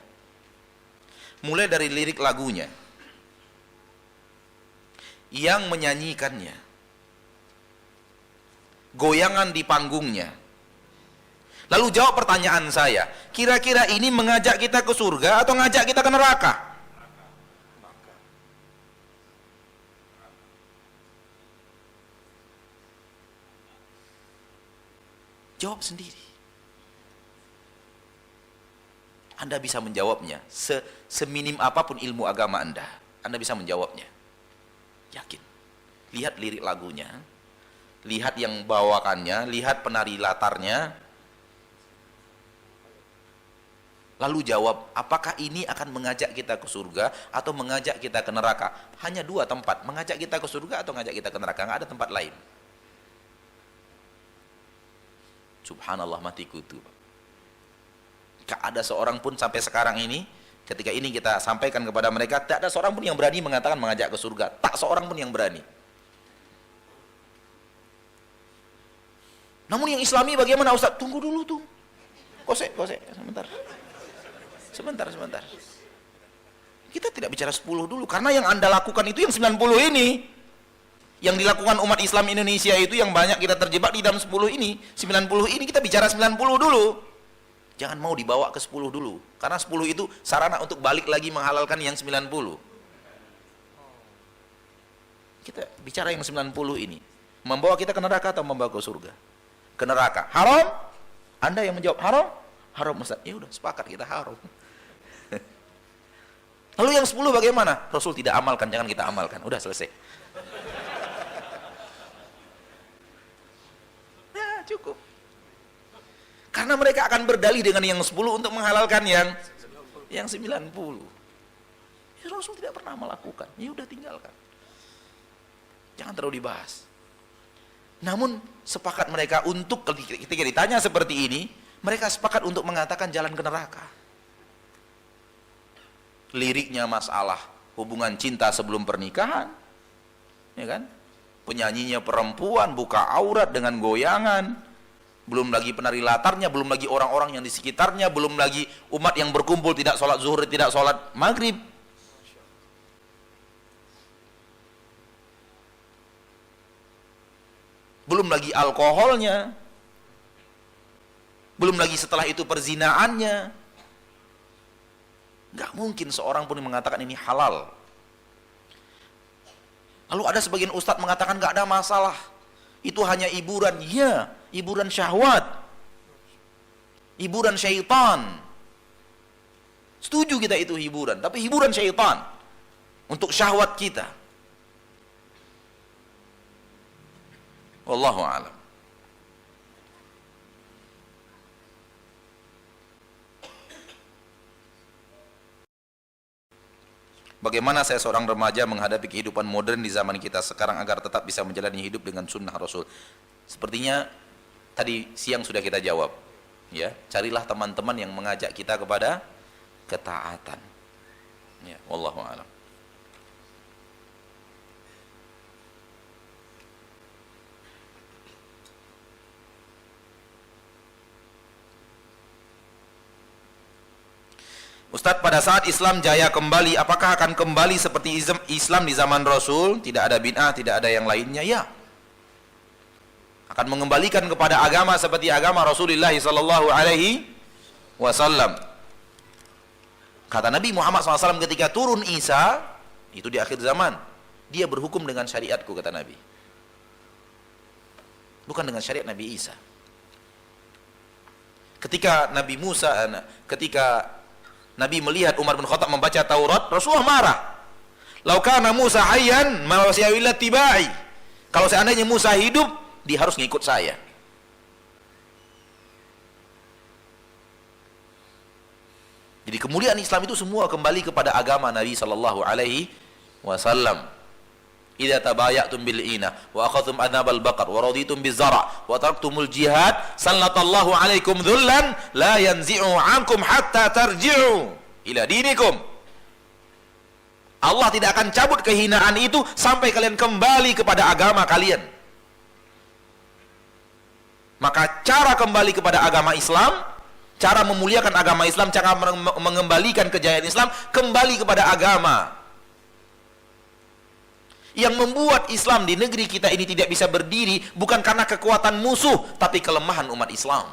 Mulai dari lirik lagunya, yang menyanyikannya, goyangan di panggungnya. Lalu jawab pertanyaan saya, kira-kira ini mengajak kita ke surga atau ngajak kita ke neraka? Jawab sendiri. Anda bisa menjawabnya. Seminim apapun ilmu agama Anda bisa menjawabnya. Yakin. Lihat lirik lagunya, lihat yang bawakannya, lihat penari latarnya, lalu jawab, apakah ini akan mengajak kita ke surga atau mengajak kita ke neraka? Hanya dua tempat, mengajak kita ke surga atau mengajak kita ke neraka, nggak ada tempat lain. Subhanallah, mati kutu. Gak ada seorang pun sampai sekarang ini, ketika ini kita sampaikan kepada mereka, tak ada seorang pun yang berani mengatakan mengajak ke surga. Tak seorang pun yang berani. Namun yang Islami bagaimana Ustaz? Tunggu dulu tuh. Kosek, sebentar. Kita tidak bicara 10 dulu, karena yang Anda lakukan itu yang 90 ini. Yang dilakukan umat Islam Indonesia itu yang banyak kita terjebak di dalam 10 ini. 90 ini kita bicara 90 dulu. Jangan mau dibawa ke 10 dulu. Karena 10 itu sarana untuk balik lagi menghalalkan yang 90. Kita bicara yang 90 ini. Membawa kita ke neraka atau membawa ke surga? Ke neraka. Haram? Anda yang menjawab haram? Haram Ustaz. Ya udah, sepakat kita haram. Lalu yang 10 bagaimana? Rasul tidak amalkan, jangan kita amalkan. Udah selesai. Cukup. Karena mereka akan berdalih dengan yang 10 untuk menghalalkan yang 90. Ya, Rasul tidak pernah melakukan. Ya udah, tinggalkan. Jangan terlalu dibahas. Namun sepakat mereka untuk, ketika ditanya seperti ini, mereka sepakat untuk mengatakan jalan ke neraka. Liriknya masalah hubungan cinta sebelum pernikahan, ya kan? Penyanyinya perempuan, buka aurat dengan goyangan, belum lagi penari latarnya, belum lagi orang-orang yang di sekitarnya, belum lagi umat yang berkumpul tidak sholat zuhur, tidak sholat maghrib. Belum lagi alkoholnya, belum lagi setelah itu perzinaannya. Gak mungkin seorang pun mengatakan ini halal. Lalu ada sebagian ustadz mengatakan gak ada masalah, itu hanya hiburan. Ya, hiburan syahwat, hiburan syaitan. Setuju kita itu hiburan, tapi hiburan syaitan untuk syahwat kita. Wallahu a'lam. Bagaimana saya seorang remaja menghadapi kehidupan modern di zaman kita sekarang agar tetap bisa menjalani hidup dengan sunnah Rasul? Sepertinya tadi siang sudah kita jawab. Ya, carilah teman-teman yang mengajak kita kepada ketaatan. Ya, wallahu a'lam. Ustadz, pada saat Islam jaya kembali, apakah akan kembali seperti Islam di zaman Rasul? Tidak ada bid'ah, tidak ada yang lainnya? Ya, akan mengembalikan kepada agama seperti agama Rasulullah sallallahu alaihi wasallam. Kata Nabi Muhammad SAW ketika turun Isa, itu di akhir zaman, dia berhukum dengan syariatku, kata Nabi, bukan dengan syariat Nabi Isa. Ketika Nabi melihat Umar bin Khattab membaca Taurat, Rasulullah marah. Lau kana Musa hayyan ma wasi'a illa tibai. Kalau seandainya Musa hidup, dia harus ngikut saya. Jadi kemuliaan Islam itu semua kembali kepada agama Nabi sallallahu alaihi wasallam. Idza tabayatum bil ina wa akhadtum adnabal baqar wa raditum bizara wa taraktumul jihad sallallahu alaikum dhullan la yanzi'u ankum hatta tarji'u ila dinikum. Allah tidak akan cabut kehinaan itu sampai kalian kembali kepada agama kalian. Maka cara kembali kepada agama Islam, cara memuliakan agama Islam, cara mengembalikan kejayaan Islam kembali kepada agama. Yang membuat Islam di negeri kita ini tidak bisa berdiri bukan karena kekuatan musuh, tapi kelemahan umat Islam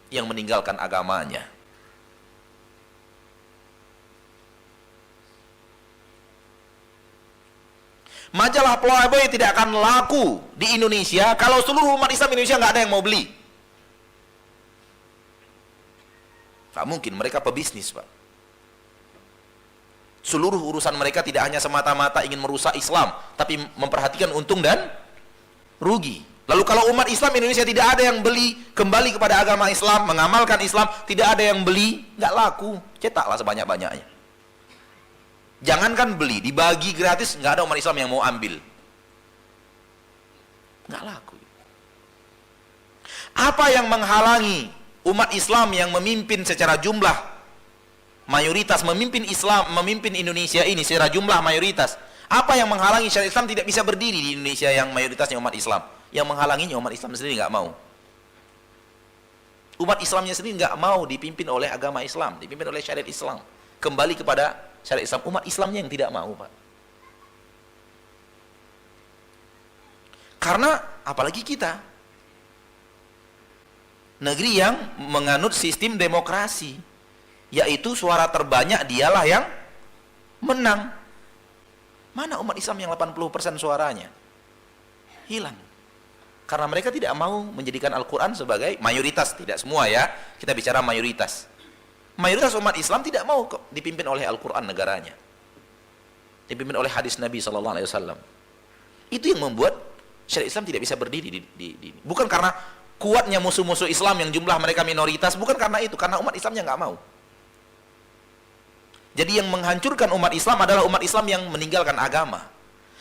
yang meninggalkan agamanya. Majalah Playboy tidak akan laku di Indonesia kalau seluruh umat Islam Indonesia nggak ada yang mau beli. Nggak mungkin, mereka pebisnis, Pak. Seluruh urusan mereka tidak hanya semata-mata ingin merusak Islam, tapi memperhatikan untung dan rugi. Lalu kalau umat Islam Indonesia tidak ada yang beli, kembali kepada agama Islam, mengamalkan Islam, tidak ada yang beli, nggak laku. Cetaklah sebanyak-banyaknya. Jangankan beli, dibagi gratis, nggak ada umat Islam yang mau ambil. Nggak laku. Apa yang menghalangi umat Islam yang memimpin secara jumlah mayoritas, memimpin Islam, memimpin Indonesia ini secara jumlah mayoritas? Apa yang menghalangi syariat Islam tidak bisa berdiri di Indonesia yang mayoritasnya umat Islam? Yang menghalanginya umat Islam sendiri nggak mau. Umat Islamnya sendiri nggak mau dipimpin oleh agama Islam, dipimpin oleh syariat Islam. Kembali kepada syariat Islam, umat Islamnya yang tidak mau, Pak. Karena apalagi kita, negeri yang menganut sistem demokrasi, yaitu suara terbanyak dialah yang menang. Mana umat Islam yang 80% suaranya? Hilang. Karena mereka tidak mau menjadikan Al-Quran sebagai mayoritas. Tidak semua ya, kita bicara mayoritas. Mayoritas umat Islam tidak mau dipimpin oleh Al-Quran negaranya, dipimpin oleh hadis Nabi SAW. Itu yang membuat syariat Islam tidak bisa berdiri bukan karena kuatnya musuh-musuh Islam yang jumlah mereka minoritas, bukan karena itu, karena umat Islamnya nggak mau. Jadi yang menghancurkan umat Islam adalah umat Islam yang meninggalkan agama.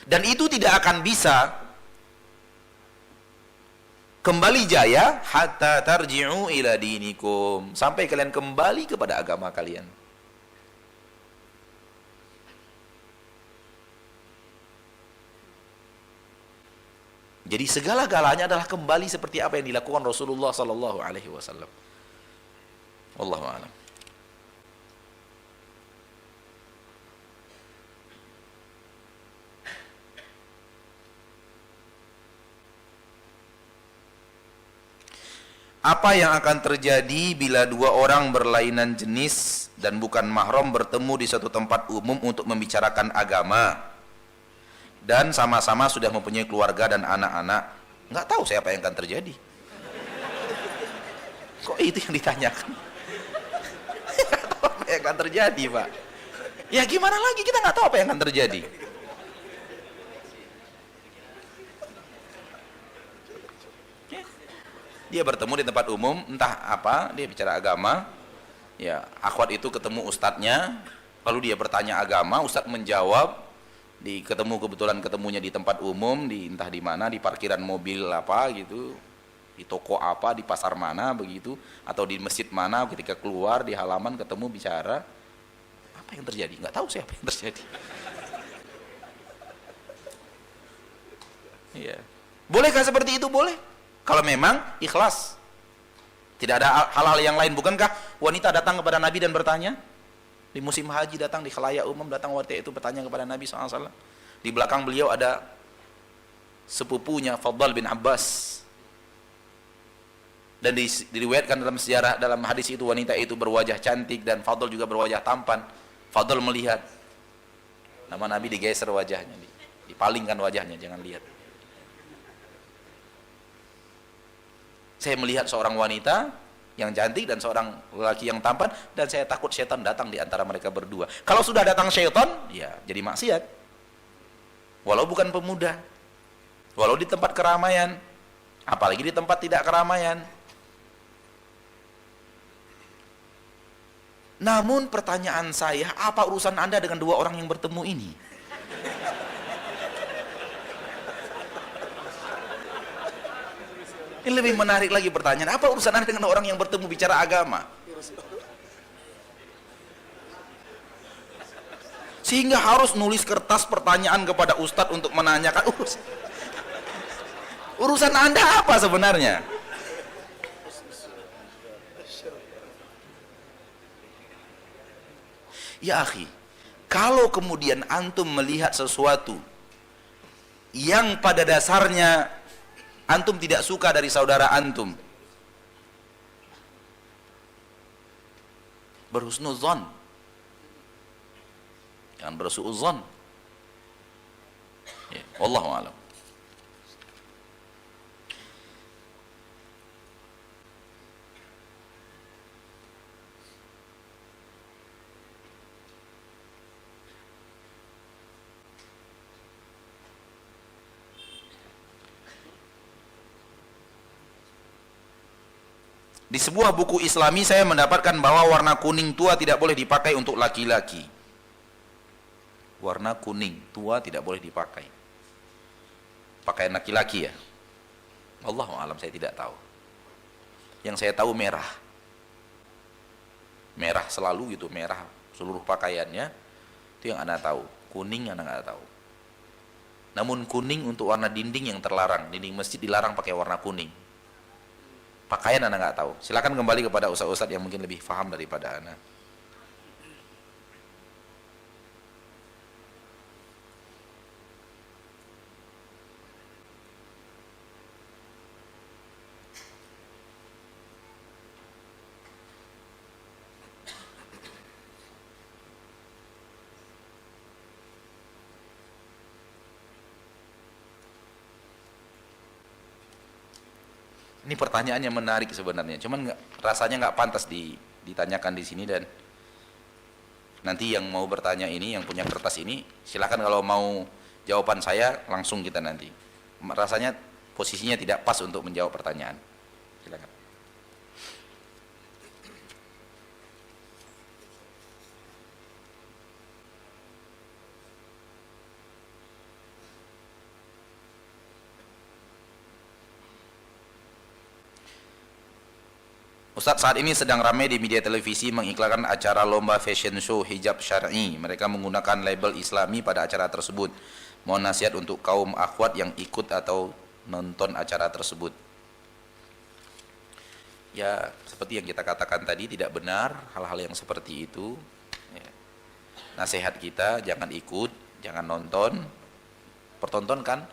Dan itu tidak akan bisa kembali jaya hatta tarji'u ila dinikum, sampai kalian kembali kepada agama kalian. Jadi segala-galanya adalah kembali seperti apa yang dilakukan Rasulullah sallallahu alaihi wasallam. Wallahu a'lam. Apa yang akan terjadi bila dua orang berlainan jenis dan bukan mahram bertemu di suatu tempat umum untuk membicarakan agama dan sama-sama sudah mempunyai keluarga dan anak-anak? Nggak tahu saya apa yang akan terjadi. Kok itu yang ditanyakan? Nggak tahu apa yang akan terjadi, Pak. Ya gimana lagi, kita nggak tahu apa yang akan terjadi. Dia bertemu di tempat umum, entah apa, dia bicara agama. Ya, akhwat itu ketemu ustadznya, Lalu dia bertanya agama, Ustadz menjawab, kebetulan ketemunya di tempat umum, di entah di mana, di parkiran mobil apa gitu, di toko apa, di pasar mana begitu, atau di masjid mana, ketika keluar di halaman ketemu bicara. Apa yang terjadi? Nggak tahu siapa yang terjadi. Iya. Bolehkah seperti itu? Boleh. Kalau memang ikhlas. Tidak ada hal-hal yang lain. Bukankah wanita datang kepada Nabi dan bertanya? Di musim haji datang, di khalayak umum datang wanita itu bertanya kepada Nabi SAW. Di belakang beliau ada sepupunya Fadl bin Abbas. Dan diriwayatkan dalam sejarah, dalam hadis itu, wanita itu berwajah cantik dan Fadl juga berwajah tampan. Fadl melihat. Nama Nabi digeser wajahnya, dipalingkan wajahnya, jangan lihat. Saya melihat seorang wanita yang cantik dan seorang lelaki yang tampan, dan saya takut syaitan datang di antara mereka berdua. Kalau sudah datang syaitan, ya jadi maksiat. Walau bukan pemuda, walau di tempat keramaian, apalagi di tempat tidak keramaian. Namun pertanyaan saya, apa urusan Anda dengan dua orang yang bertemu ini? Ini lebih menarik lagi pertanyaan, apa urusan Anda dengan orang yang bertemu bicara agama? Sehingga harus nulis kertas pertanyaan kepada Ustadz untuk menanyakan urusan Anda apa sebenarnya? Ya akhi, kalau kemudian antum melihat sesuatu yang pada dasarnya antum tidak suka dari saudara antum, berhusnuzon, jangan bersuuzon. Ya, wallahu a'lam. Di sebuah buku Islami saya mendapatkan bahwa warna kuning tua tidak boleh dipakai untuk laki-laki. Warna kuning tua tidak boleh dipakai. Pakaian laki-laki ya. Allahu a'lam, saya tidak tahu. Yang saya tahu merah. Merah selalu gitu, merah seluruh pakaiannya. Itu yang Anda tahu. Kuning Anda nggak tahu. Namun kuning untuk warna dinding yang terlarang. Dinding masjid dilarang pakai warna kuning. Pakaian Anda nggak tahu. Silakan kembali kepada ustaz-ustaz yang mungkin lebih paham daripada Anda. Ini pertanyaannya menarik sebenarnya, cuman rasanya nggak pantas ditanyakan di sini. Dan nanti yang mau bertanya ini, yang punya kertas ini, silakan kalau mau jawaban saya langsung kita nanti. Rasanya posisinya tidak pas untuk menjawab pertanyaan. Silakan. Ustadz, saat ini sedang ramai di media televisi mengiklankan acara lomba fashion show hijab syar'i. Mereka menggunakan label Islami pada acara tersebut. Mohon nasihat untuk kaum akhwat yang ikut atau nonton acara tersebut. Ya, seperti yang kita katakan tadi, tidak benar hal-hal yang seperti itu. Ya. Nasihat kita, jangan ikut, jangan nonton. Pertontonkan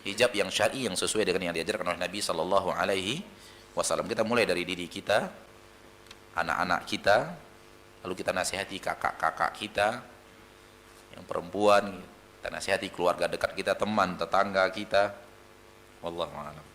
hijab yang syar'i yang sesuai dengan yang diajarkan oleh Nabi Sallallahu Alaihi Wasallam. Kita mulai dari diri kita, anak-anak kita, lalu kita nasihati kakak-kakak kita yang perempuan, kita nasihati keluarga dekat kita, teman, tetangga kita. Wallahu a'lam.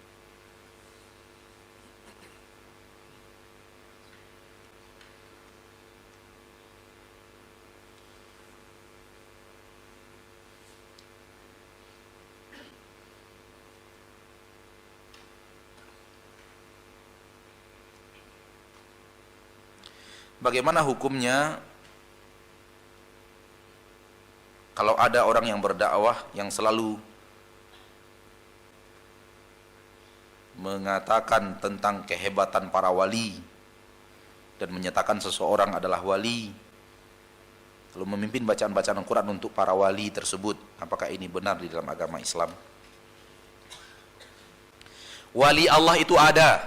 Bagaimana hukumnya Kalau ada orang yang berdakwah yang selalu mengatakan tentang kehebatan para wali dan menyatakan seseorang adalah wali, lalu memimpin bacaan-bacaan Al-Quran untuk para wali tersebut, apakah ini benar di dalam agama Islam? Wali Allah itu ada.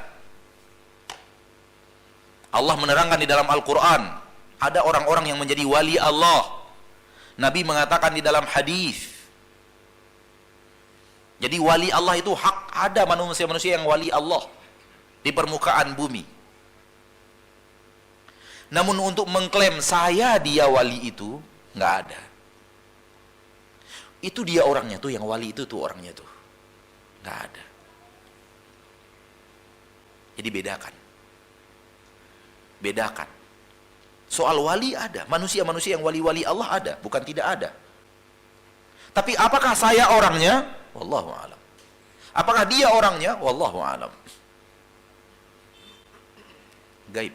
Allah menerangkan di dalam Al-Quran, ada orang-orang yang menjadi wali Allah. Nabi mengatakan di dalam hadis. Jadi wali Allah itu hak, ada manusia-manusia yang wali Allah di permukaan bumi. Namun untuk mengklaim saya dia wali itu nggak ada. Itu dia orangnya tuh, yang wali itu tuh orangnya tuh, nggak ada. Jadi bedakan. Soal wali ada, manusia-manusia yang wali-wali Allah ada, bukan tidak ada. Tapi apakah saya orangnya? Wallahu a'lam. Apakah dia orangnya? Wallahu a'lam. Gaib.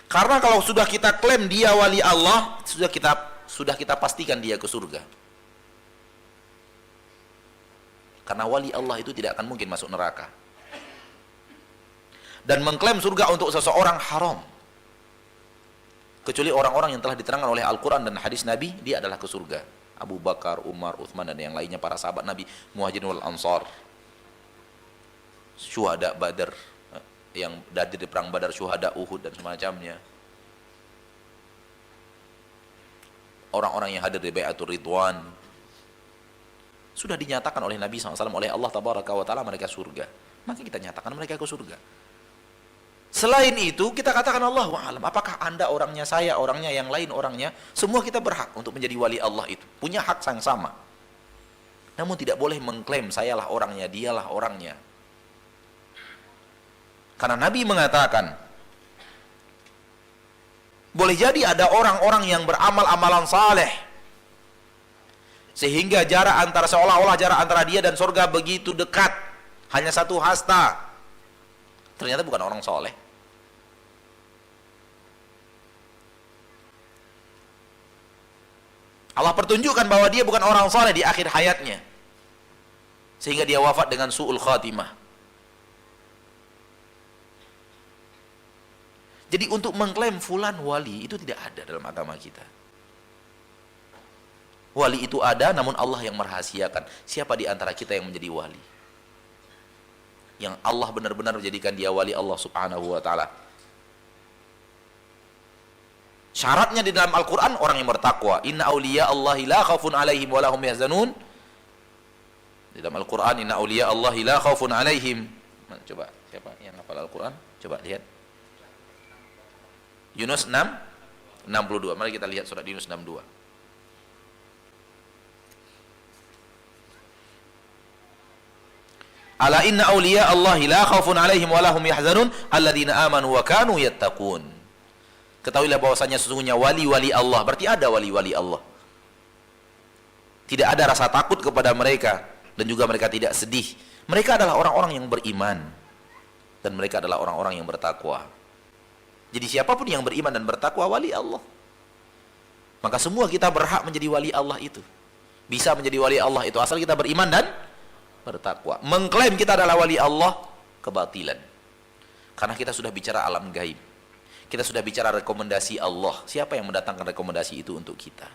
Karena kalau sudah kita klaim dia wali Allah, sudah kita pastikan dia ke surga. Karena wali Allah itu tidak akan mungkin masuk neraka. Dan mengklaim surga untuk seseorang haram. Kecuali orang-orang yang telah diterangkan oleh Al-Quran dan hadis Nabi, dia adalah ke surga. Abu Bakar, Umar, Uthman, dan yang lainnya para sahabat Nabi, Muhajirin wal Ansar, syuhada Badar, yang hadir di perang Badar, syuhada Uhud dan semacamnya, orang-orang yang hadir di Bai'atul Ridwan, sudah dinyatakan oleh Nabi SAW, oleh Allah Tabaraka wa Ta'ala, mereka surga. Maka kita nyatakan mereka ke surga. Selain itu kita katakan Allahu a'lam, apakah anda orangnya, saya orangnya, yang lain orangnya, semua kita berhak untuk menjadi wali Allah itu, punya hak yang sama. Namun tidak boleh mengklaim sayalah orangnya, dialah orangnya. Karena Nabi mengatakan, boleh jadi ada orang-orang yang beramal amalan saleh, sehingga jarak antara, seolah-olah jarak antara dia dan surga begitu dekat, hanya satu hasta. Ternyata bukan orang soleh. Allah pertunjukkan bahwa dia bukan orang soleh di akhir hayatnya, sehingga dia wafat dengan su'ul khatimah. Jadi untuk mengklaim fulan wali itu tidak ada dalam agama kita. Wali itu ada, namun Allah yang merahasiakan. Siapa di antara kita yang menjadi wali? Yang Allah benar-benar menjadikan dia wali Allah Subhanahu wa Ta'ala. Syaratnya di dalam Al-Quran, orang yang bertakwa. Inna awliya Allahi la khawfun alaihim wa lahum yahzanun. Di dalam Al-Quran, inna awliya Allahi la khawfun alaihim. Coba, siapa yang hafal Al-Quran? Coba lihat. Yunus 6:62. Mari kita lihat surat Yunus 6:2. Ala inna awliya Allahi la khawfun alaihim wa lahum yahzanun alladzina amanu wa kanu yattaqun. Ketahuilah bahwasanya sesungguhnya wali-wali Allah, berarti ada wali-wali Allah. Tidak ada rasa takut kepada mereka, dan juga mereka tidak sedih. Mereka adalah orang-orang yang beriman, dan mereka adalah orang-orang yang bertakwa. Jadi siapapun yang beriman dan bertakwa, wali Allah. Maka semua kita berhak menjadi wali Allah itu. Bisa menjadi wali Allah itu asal kita beriman dan bertakwa. Mengklaim kita adalah wali Allah, kebatilan. Karena kita sudah bicara alam gaib. Kita sudah bicara rekomendasi Allah. Siapa yang mendatangkan rekomendasi itu untuk kita?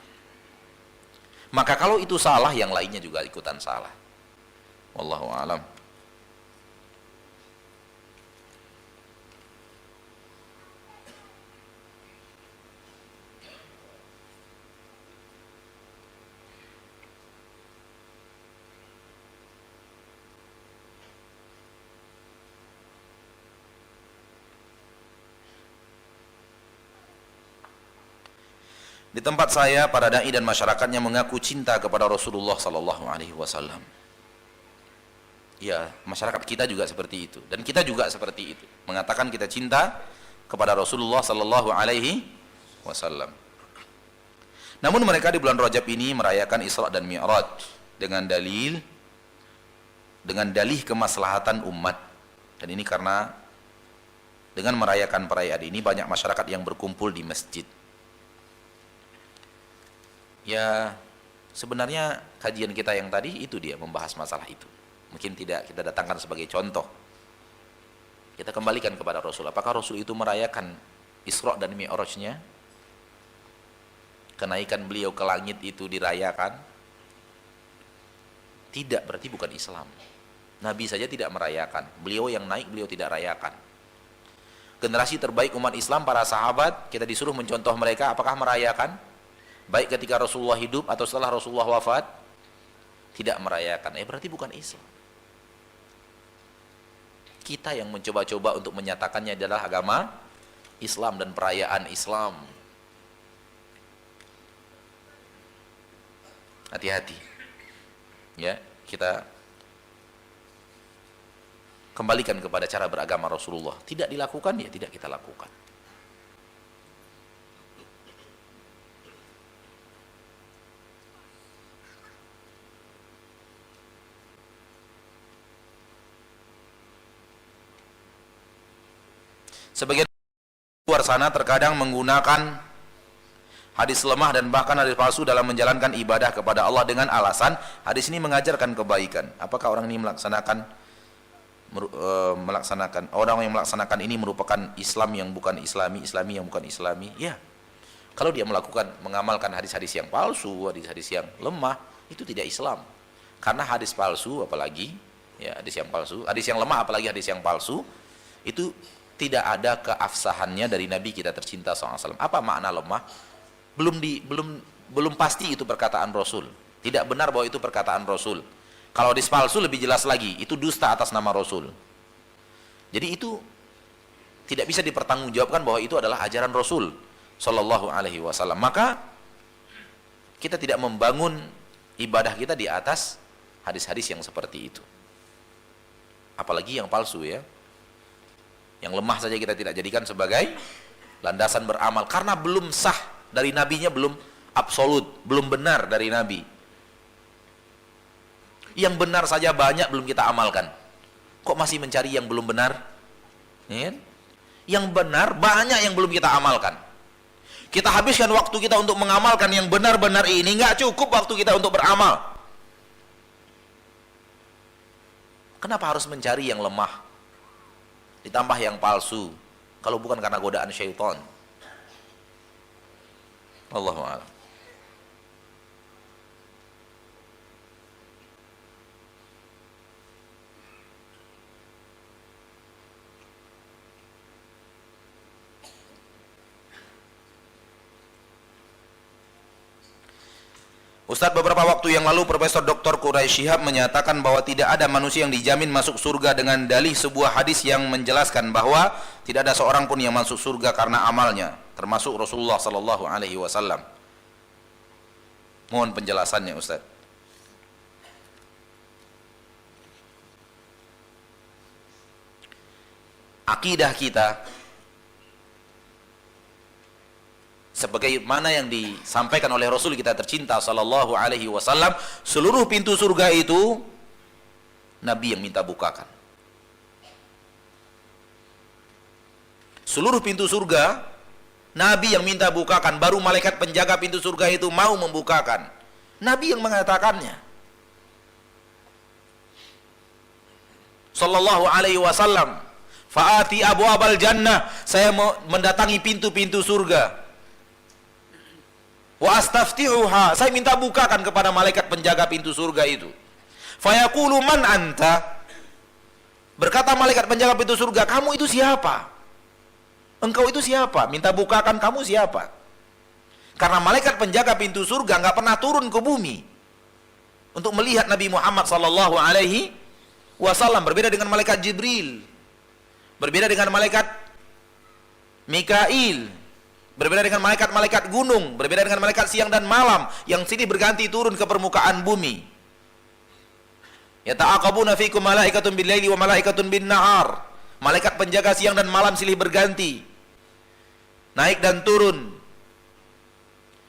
Maka kalau itu salah, yang lainnya juga ikutan salah. Wallahu a'lam. Di tempat saya, para dai dan masyarakatnya mengaku cinta kepada Rasulullah sallallahu alaihi wasallam. Ya, masyarakat kita juga seperti itu, dan kita juga seperti itu, mengatakan kita cinta kepada Rasulullah sallallahu alaihi wasallam. Namun mereka di bulan Rajab ini merayakan Isra dan Mi'raj dengan dalih kemaslahatan umat. Dan ini karena dengan merayakan perayaan ini banyak masyarakat yang berkumpul di masjid. Ya, sebenarnya kajian kita yang tadi itu dia membahas masalah itu. Mungkin tidak kita datangkan sebagai contoh. Kita kembalikan kepada Rasul. Apakah Rasul itu merayakan Isra dan Mi'rajnya? Kenaikan beliau ke langit itu dirayakan? Tidak, berarti bukan Islam. Nabi saja tidak merayakan. Beliau yang naik, beliau tidak rayakan. Generasi terbaik umat Islam, para sahabat, kita disuruh mencontoh mereka, apakah merayakan? Baik ketika Rasulullah hidup atau setelah Rasulullah wafat? Tidak merayakan. Berarti bukan Islam. Kita yang mencoba-coba untuk menyatakannya adalah agama Islam dan perayaan Islam. Hati-hati. Ya, kita kembalikan kepada cara beragama Rasulullah. Tidak dilakukan, ya tidak kita lakukan. Sebagian luar sana terkadang menggunakan hadis lemah dan bahkan hadis palsu dalam menjalankan ibadah kepada Allah dengan alasan hadis ini mengajarkan kebaikan. Apakah orang ini melaksanakan orang yang melaksanakan ini merupakan Islam yang bukan Islami, Islami yang bukan Islami? Ya. Kalau dia mengamalkan hadis-hadis yang palsu, hadis-hadis yang lemah, itu tidak Islam. Karena hadis palsu apalagi, ya hadis yang palsu, hadis yang lemah apalagi hadis yang palsu, itu tidak ada keafsahannya dari Nabi kita tercinta SAW. Apa makna lemah? Belum pasti itu perkataan Rasul. Tidak benar bahwa itu perkataan Rasul. Kalau hadis palsu lebih jelas lagi, itu dusta atas nama Rasul. Jadi itu tidak bisa dipertanggungjawabkan bahwa itu adalah ajaran Rasul Sallallahu Alaihi Wasallam. Maka kita tidak membangun ibadah kita di atas hadis-hadis yang seperti itu. Apalagi yang palsu ya. Yang lemah saja kita tidak jadikan sebagai landasan beramal karena belum sah dari nabinya, belum absolut, belum benar dari nabi. Yang benar saja banyak belum kita amalkan. Kok masih mencari yang belum benar? Ya? Yang benar banyak yang belum kita amalkan. Kita habiskan waktu kita untuk mengamalkan yang benar-benar ini, nggak cukup waktu kita untuk beramal. Kenapa harus mencari yang lemah? Ditambah yang palsu, kalau bukan karena godaan syaitan. Allahu a'lam. Ustadz, beberapa waktu yang lalu Profesor Dr. Quraisy Shihab menyatakan bahwa tidak ada manusia yang dijamin masuk surga dengan dalih sebuah hadis yang menjelaskan bahwa tidak ada seorang pun yang masuk surga karena amalnya, termasuk Rasulullah Sallallahu Alaihi Wasallam. Mohon penjelasannya, Ustadz. Akidah kita sebagaimana yang disampaikan oleh Rasul kita tercinta Sallallahu Alaihi Wasallam, seluruh pintu surga itu Nabi yang minta bukakan. Seluruh pintu surga Nabi yang minta bukakan, baru malaikat penjaga pintu surga itu mau membukakan. Nabi yang mengatakannya. Sallallahu Alaihi Wasallam, faati abwabal jannah, saya mendatangi pintu-pintu surga. Wa astaftihuha, saya minta bukakan kepada malaikat penjaga pintu surga itu. Fayaqulu man anta, berkata malaikat penjaga pintu surga, kamu itu siapa? Engkau itu siapa? Minta bukakan, kamu siapa? Karena malaikat penjaga pintu surga nggak pernah turun ke bumi untuk melihat Nabi Muhammad Sallallahu Alaihi Wasallam. Berbeda dengan malaikat Jibril, berbeda dengan malaikat Mikail, berbeda dengan malaikat-malaikat gunung, berbeda dengan malaikat siang dan malam yang silih berganti turun ke permukaan bumi. Yata'aqabuna fikum malaikatun bil-laili wa malaikatun bin-nahar. Malaikat penjaga siang dan malam silih berganti, naik dan turun.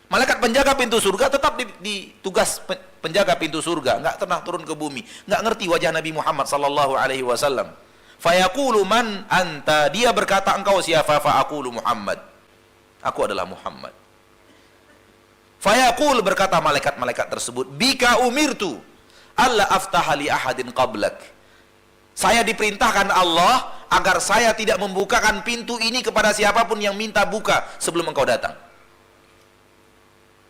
Malaikat penjaga pintu surga tetap di tugas penjaga pintu surga, enggak pernah turun ke bumi. Enggak ngerti wajah Nabi Muhammad sallallahu alaihi wasallam. Fayaqulu man anta, dia berkata engkau siapa? Fa aqulu Muhammad, aku adalah Muhammad. Fayaqul, berkata malaikat-malaikat tersebut, bika umirtu alla aftaha li ahadin qablak. Saya diperintahkan Allah agar saya tidak membukakan pintu ini kepada siapapun yang minta buka sebelum engkau datang.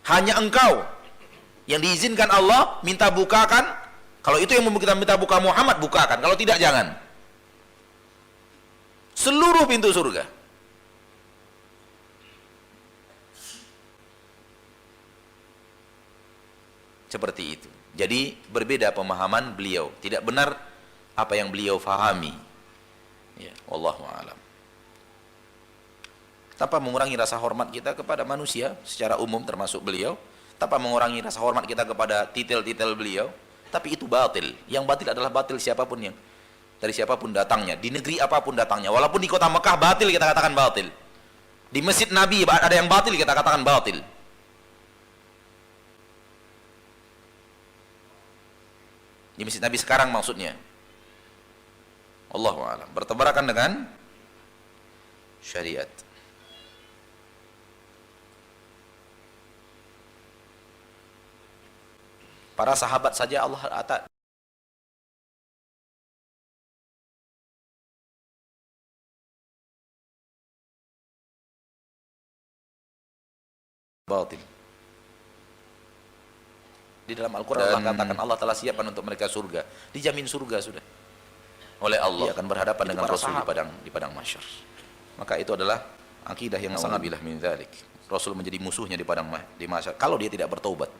Hanya engkau yang diizinkan Allah minta bukakan. Kalau itu yang kita minta buka Muhammad, bukakan. Kalau tidak, jangan. Seluruh pintu surga. Seperti itu. Jadi berbeda pemahaman beliau. Tidak benar apa yang beliau fahami. Ya, wallahu a'lam. Tanpa mengurangi rasa hormat kita kepada manusia secara umum termasuk beliau, tanpa mengurangi rasa hormat kita kepada titel-titel beliau, tapi itu batil. Yang batil adalah batil siapapun yang dari siapapun datangnya, di negeri apapun datangnya. Walaupun di kota Mekah batil, kita katakan batil. Di masjid Nabi ada yang batil, kita katakan batil. Di masjid Nabi sekarang maksudnya. Allahu a'lam. Bertabrakan dengan syariat. Para sahabat saja Allah batil. Di dalam Al-Quran Allah katakan Allah telah siapkan untuk mereka surga. Dijamin surga sudah oleh Allah. Dia akan berhadapan dengan Rasul di padang mahsyar. Maka itu adalah akidah yang sangat bilah min dzalik. Rasul menjadi musuhnya di mahsyar kalau dia tidak bertaubat.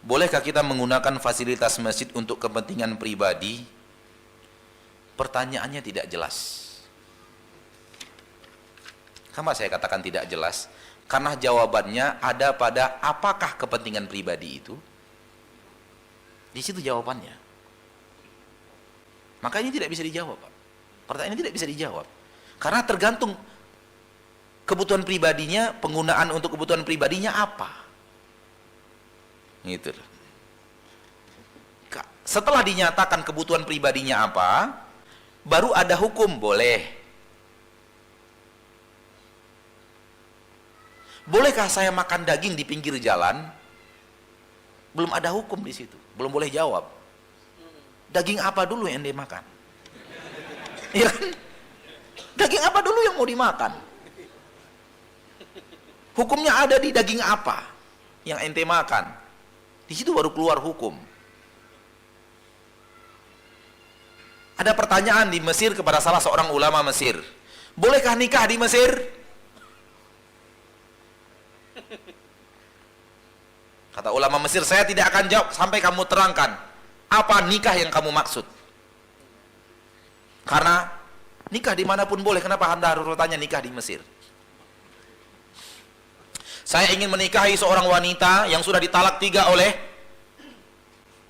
Bolehkah kita menggunakan fasilitas masjid untuk kepentingan pribadi? Pertanyaannya tidak jelas. Kenapa saya katakan tidak jelas? Karena jawabannya ada pada apakah kepentingan pribadi itu. Di situ jawabannya. Makanya tidak bisa dijawab, Pak. Pertanyaan ini tidak bisa dijawab. Karena tergantung kebutuhan pribadinya, penggunaan untuk kebutuhan pribadinya apa. Gitu. Setelah dinyatakan kebutuhan pribadinya apa, baru ada hukum boleh. Bolehkah saya makan daging di pinggir jalan? Belum ada hukum di situ, belum boleh jawab. Daging apa dulu yang dia makan? Ya kan? Daging apa dulu yang mau dimakan? Hukumnya ada di daging apa yang ente makan. Di situ baru keluar hukum. Ada pertanyaan di Mesir kepada salah seorang ulama Mesir. Bolehkah nikah di Mesir? Kata ulama Mesir, saya tidak akan jawab sampai kamu terangkan apa nikah yang kamu maksud. Karena nikah dimanapun boleh, kenapa Anda harus bertanya nikah di Mesir? Saya ingin menikahi seorang wanita yang sudah ditalak 3 oleh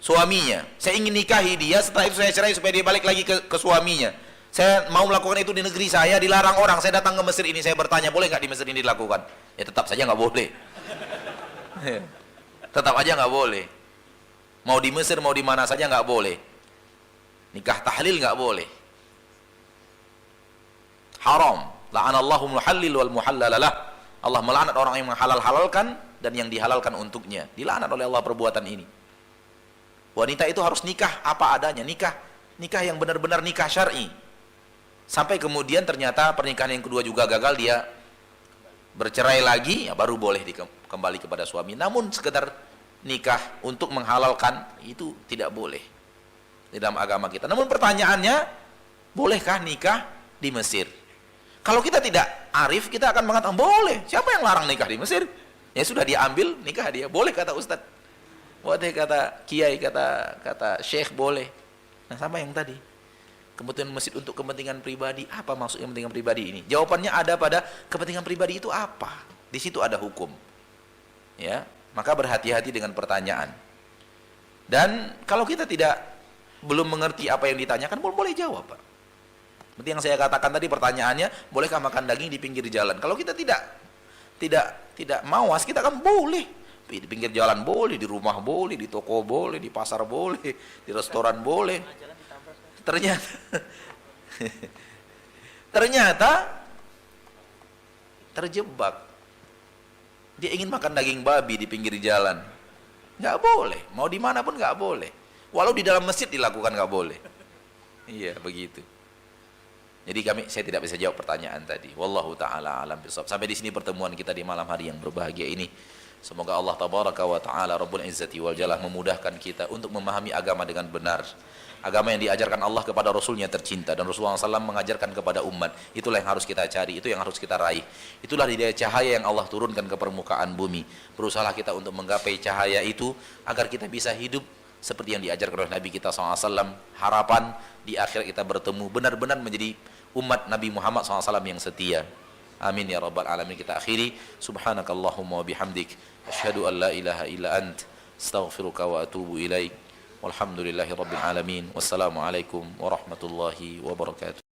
suaminya. Saya ingin nikahi dia, setelah itu saya cerai supaya dia balik lagi ke suaminya. Saya mau melakukan itu di negeri saya, dilarang orang. Saya datang ke Mesir ini, saya bertanya, boleh nggak di Mesir ini dilakukan? Ya tetap saja nggak boleh. Tetap aja nggak boleh. Mau di Mesir, mau di mana saja nggak boleh. Nikah tahlil nggak boleh. Haram. La'anallahu muhallil wal muhallalalah. Allah melaknat orang yang menghalal-halalkan dan yang dihalalkan untuknya. Dilaknat oleh Allah perbuatan ini. Wanita itu harus nikah apa adanya. Nikah yang benar-benar nikah syar'i. Sampai kemudian ternyata pernikahan yang kedua juga gagal, dia bercerai lagi, ya baru boleh kembali kepada suami. Namun sekedar nikah untuk menghalalkan itu tidak boleh di dalam agama kita. Namun pertanyaannya, bolehkah nikah di Mesir? Kalau kita tidak arif, kita akan mengatakan boleh. Siapa yang larang nikah di Mesir? Ya sudah, diambil nikah dia. Boleh kata Ustadz. Boleh kata Kiai, kata Syekh, boleh. Nah sama yang tadi, kebutuhan masjid untuk kepentingan pribadi. Apa maksudnya kepentingan pribadi ini? Jawabannya ada pada kepentingan pribadi itu apa. Di situ ada hukum. Ya, maka berhati-hati dengan pertanyaan. Dan kalau kita belum mengerti apa yang ditanyakan, boleh jawab, Pak. Seperti yang saya katakan tadi, pertanyaannya, bolehkah makan daging di pinggir jalan? Kalau kita tidak mawas, kita kan boleh. Di pinggir jalan boleh, di rumah boleh, di toko boleh, di pasar boleh, di restoran boleh. Ternyata terjebak. Dia ingin makan daging babi di pinggir jalan. Nggak boleh. Mau di mana pun nggak boleh. Walau di dalam masjid dilakukan nggak boleh. Iya, begitu. Jadi saya tidak bisa jawab pertanyaan tadi. Wallahu ta'ala alam bisawab. Sampai di sini pertemuan kita di malam hari yang berbahagia ini. Semoga Allah tabaraka wa ta'ala Rabbul Izzati wal Jalal memudahkan kita untuk memahami agama dengan benar. Agama yang diajarkan Allah kepada Rasulnya tercinta, dan Rasulullah SAW mengajarkan kepada umat. Itulah yang harus kita cari, itu yang harus kita raih. Itulah hidayah cahaya yang Allah turunkan ke permukaan bumi. Berusahalah kita untuk menggapai cahaya itu agar kita bisa hidup seperti yang diajarkan oleh Nabi kita SAW. Harapan di akhirat kita bertemu benar-benar menjadi umat Nabi Muhammad SAW yang setia. Amin ya rabbal alamin. Kita akhiri. Subhanakallahumma wa bihamdik, asyhadu an la ilaha illa ant, astaghfiruka wa atubu ilaik. Walhamdulillahi rabbil alamin. Wassalamualaikum warahmatullahi wabarakatuh.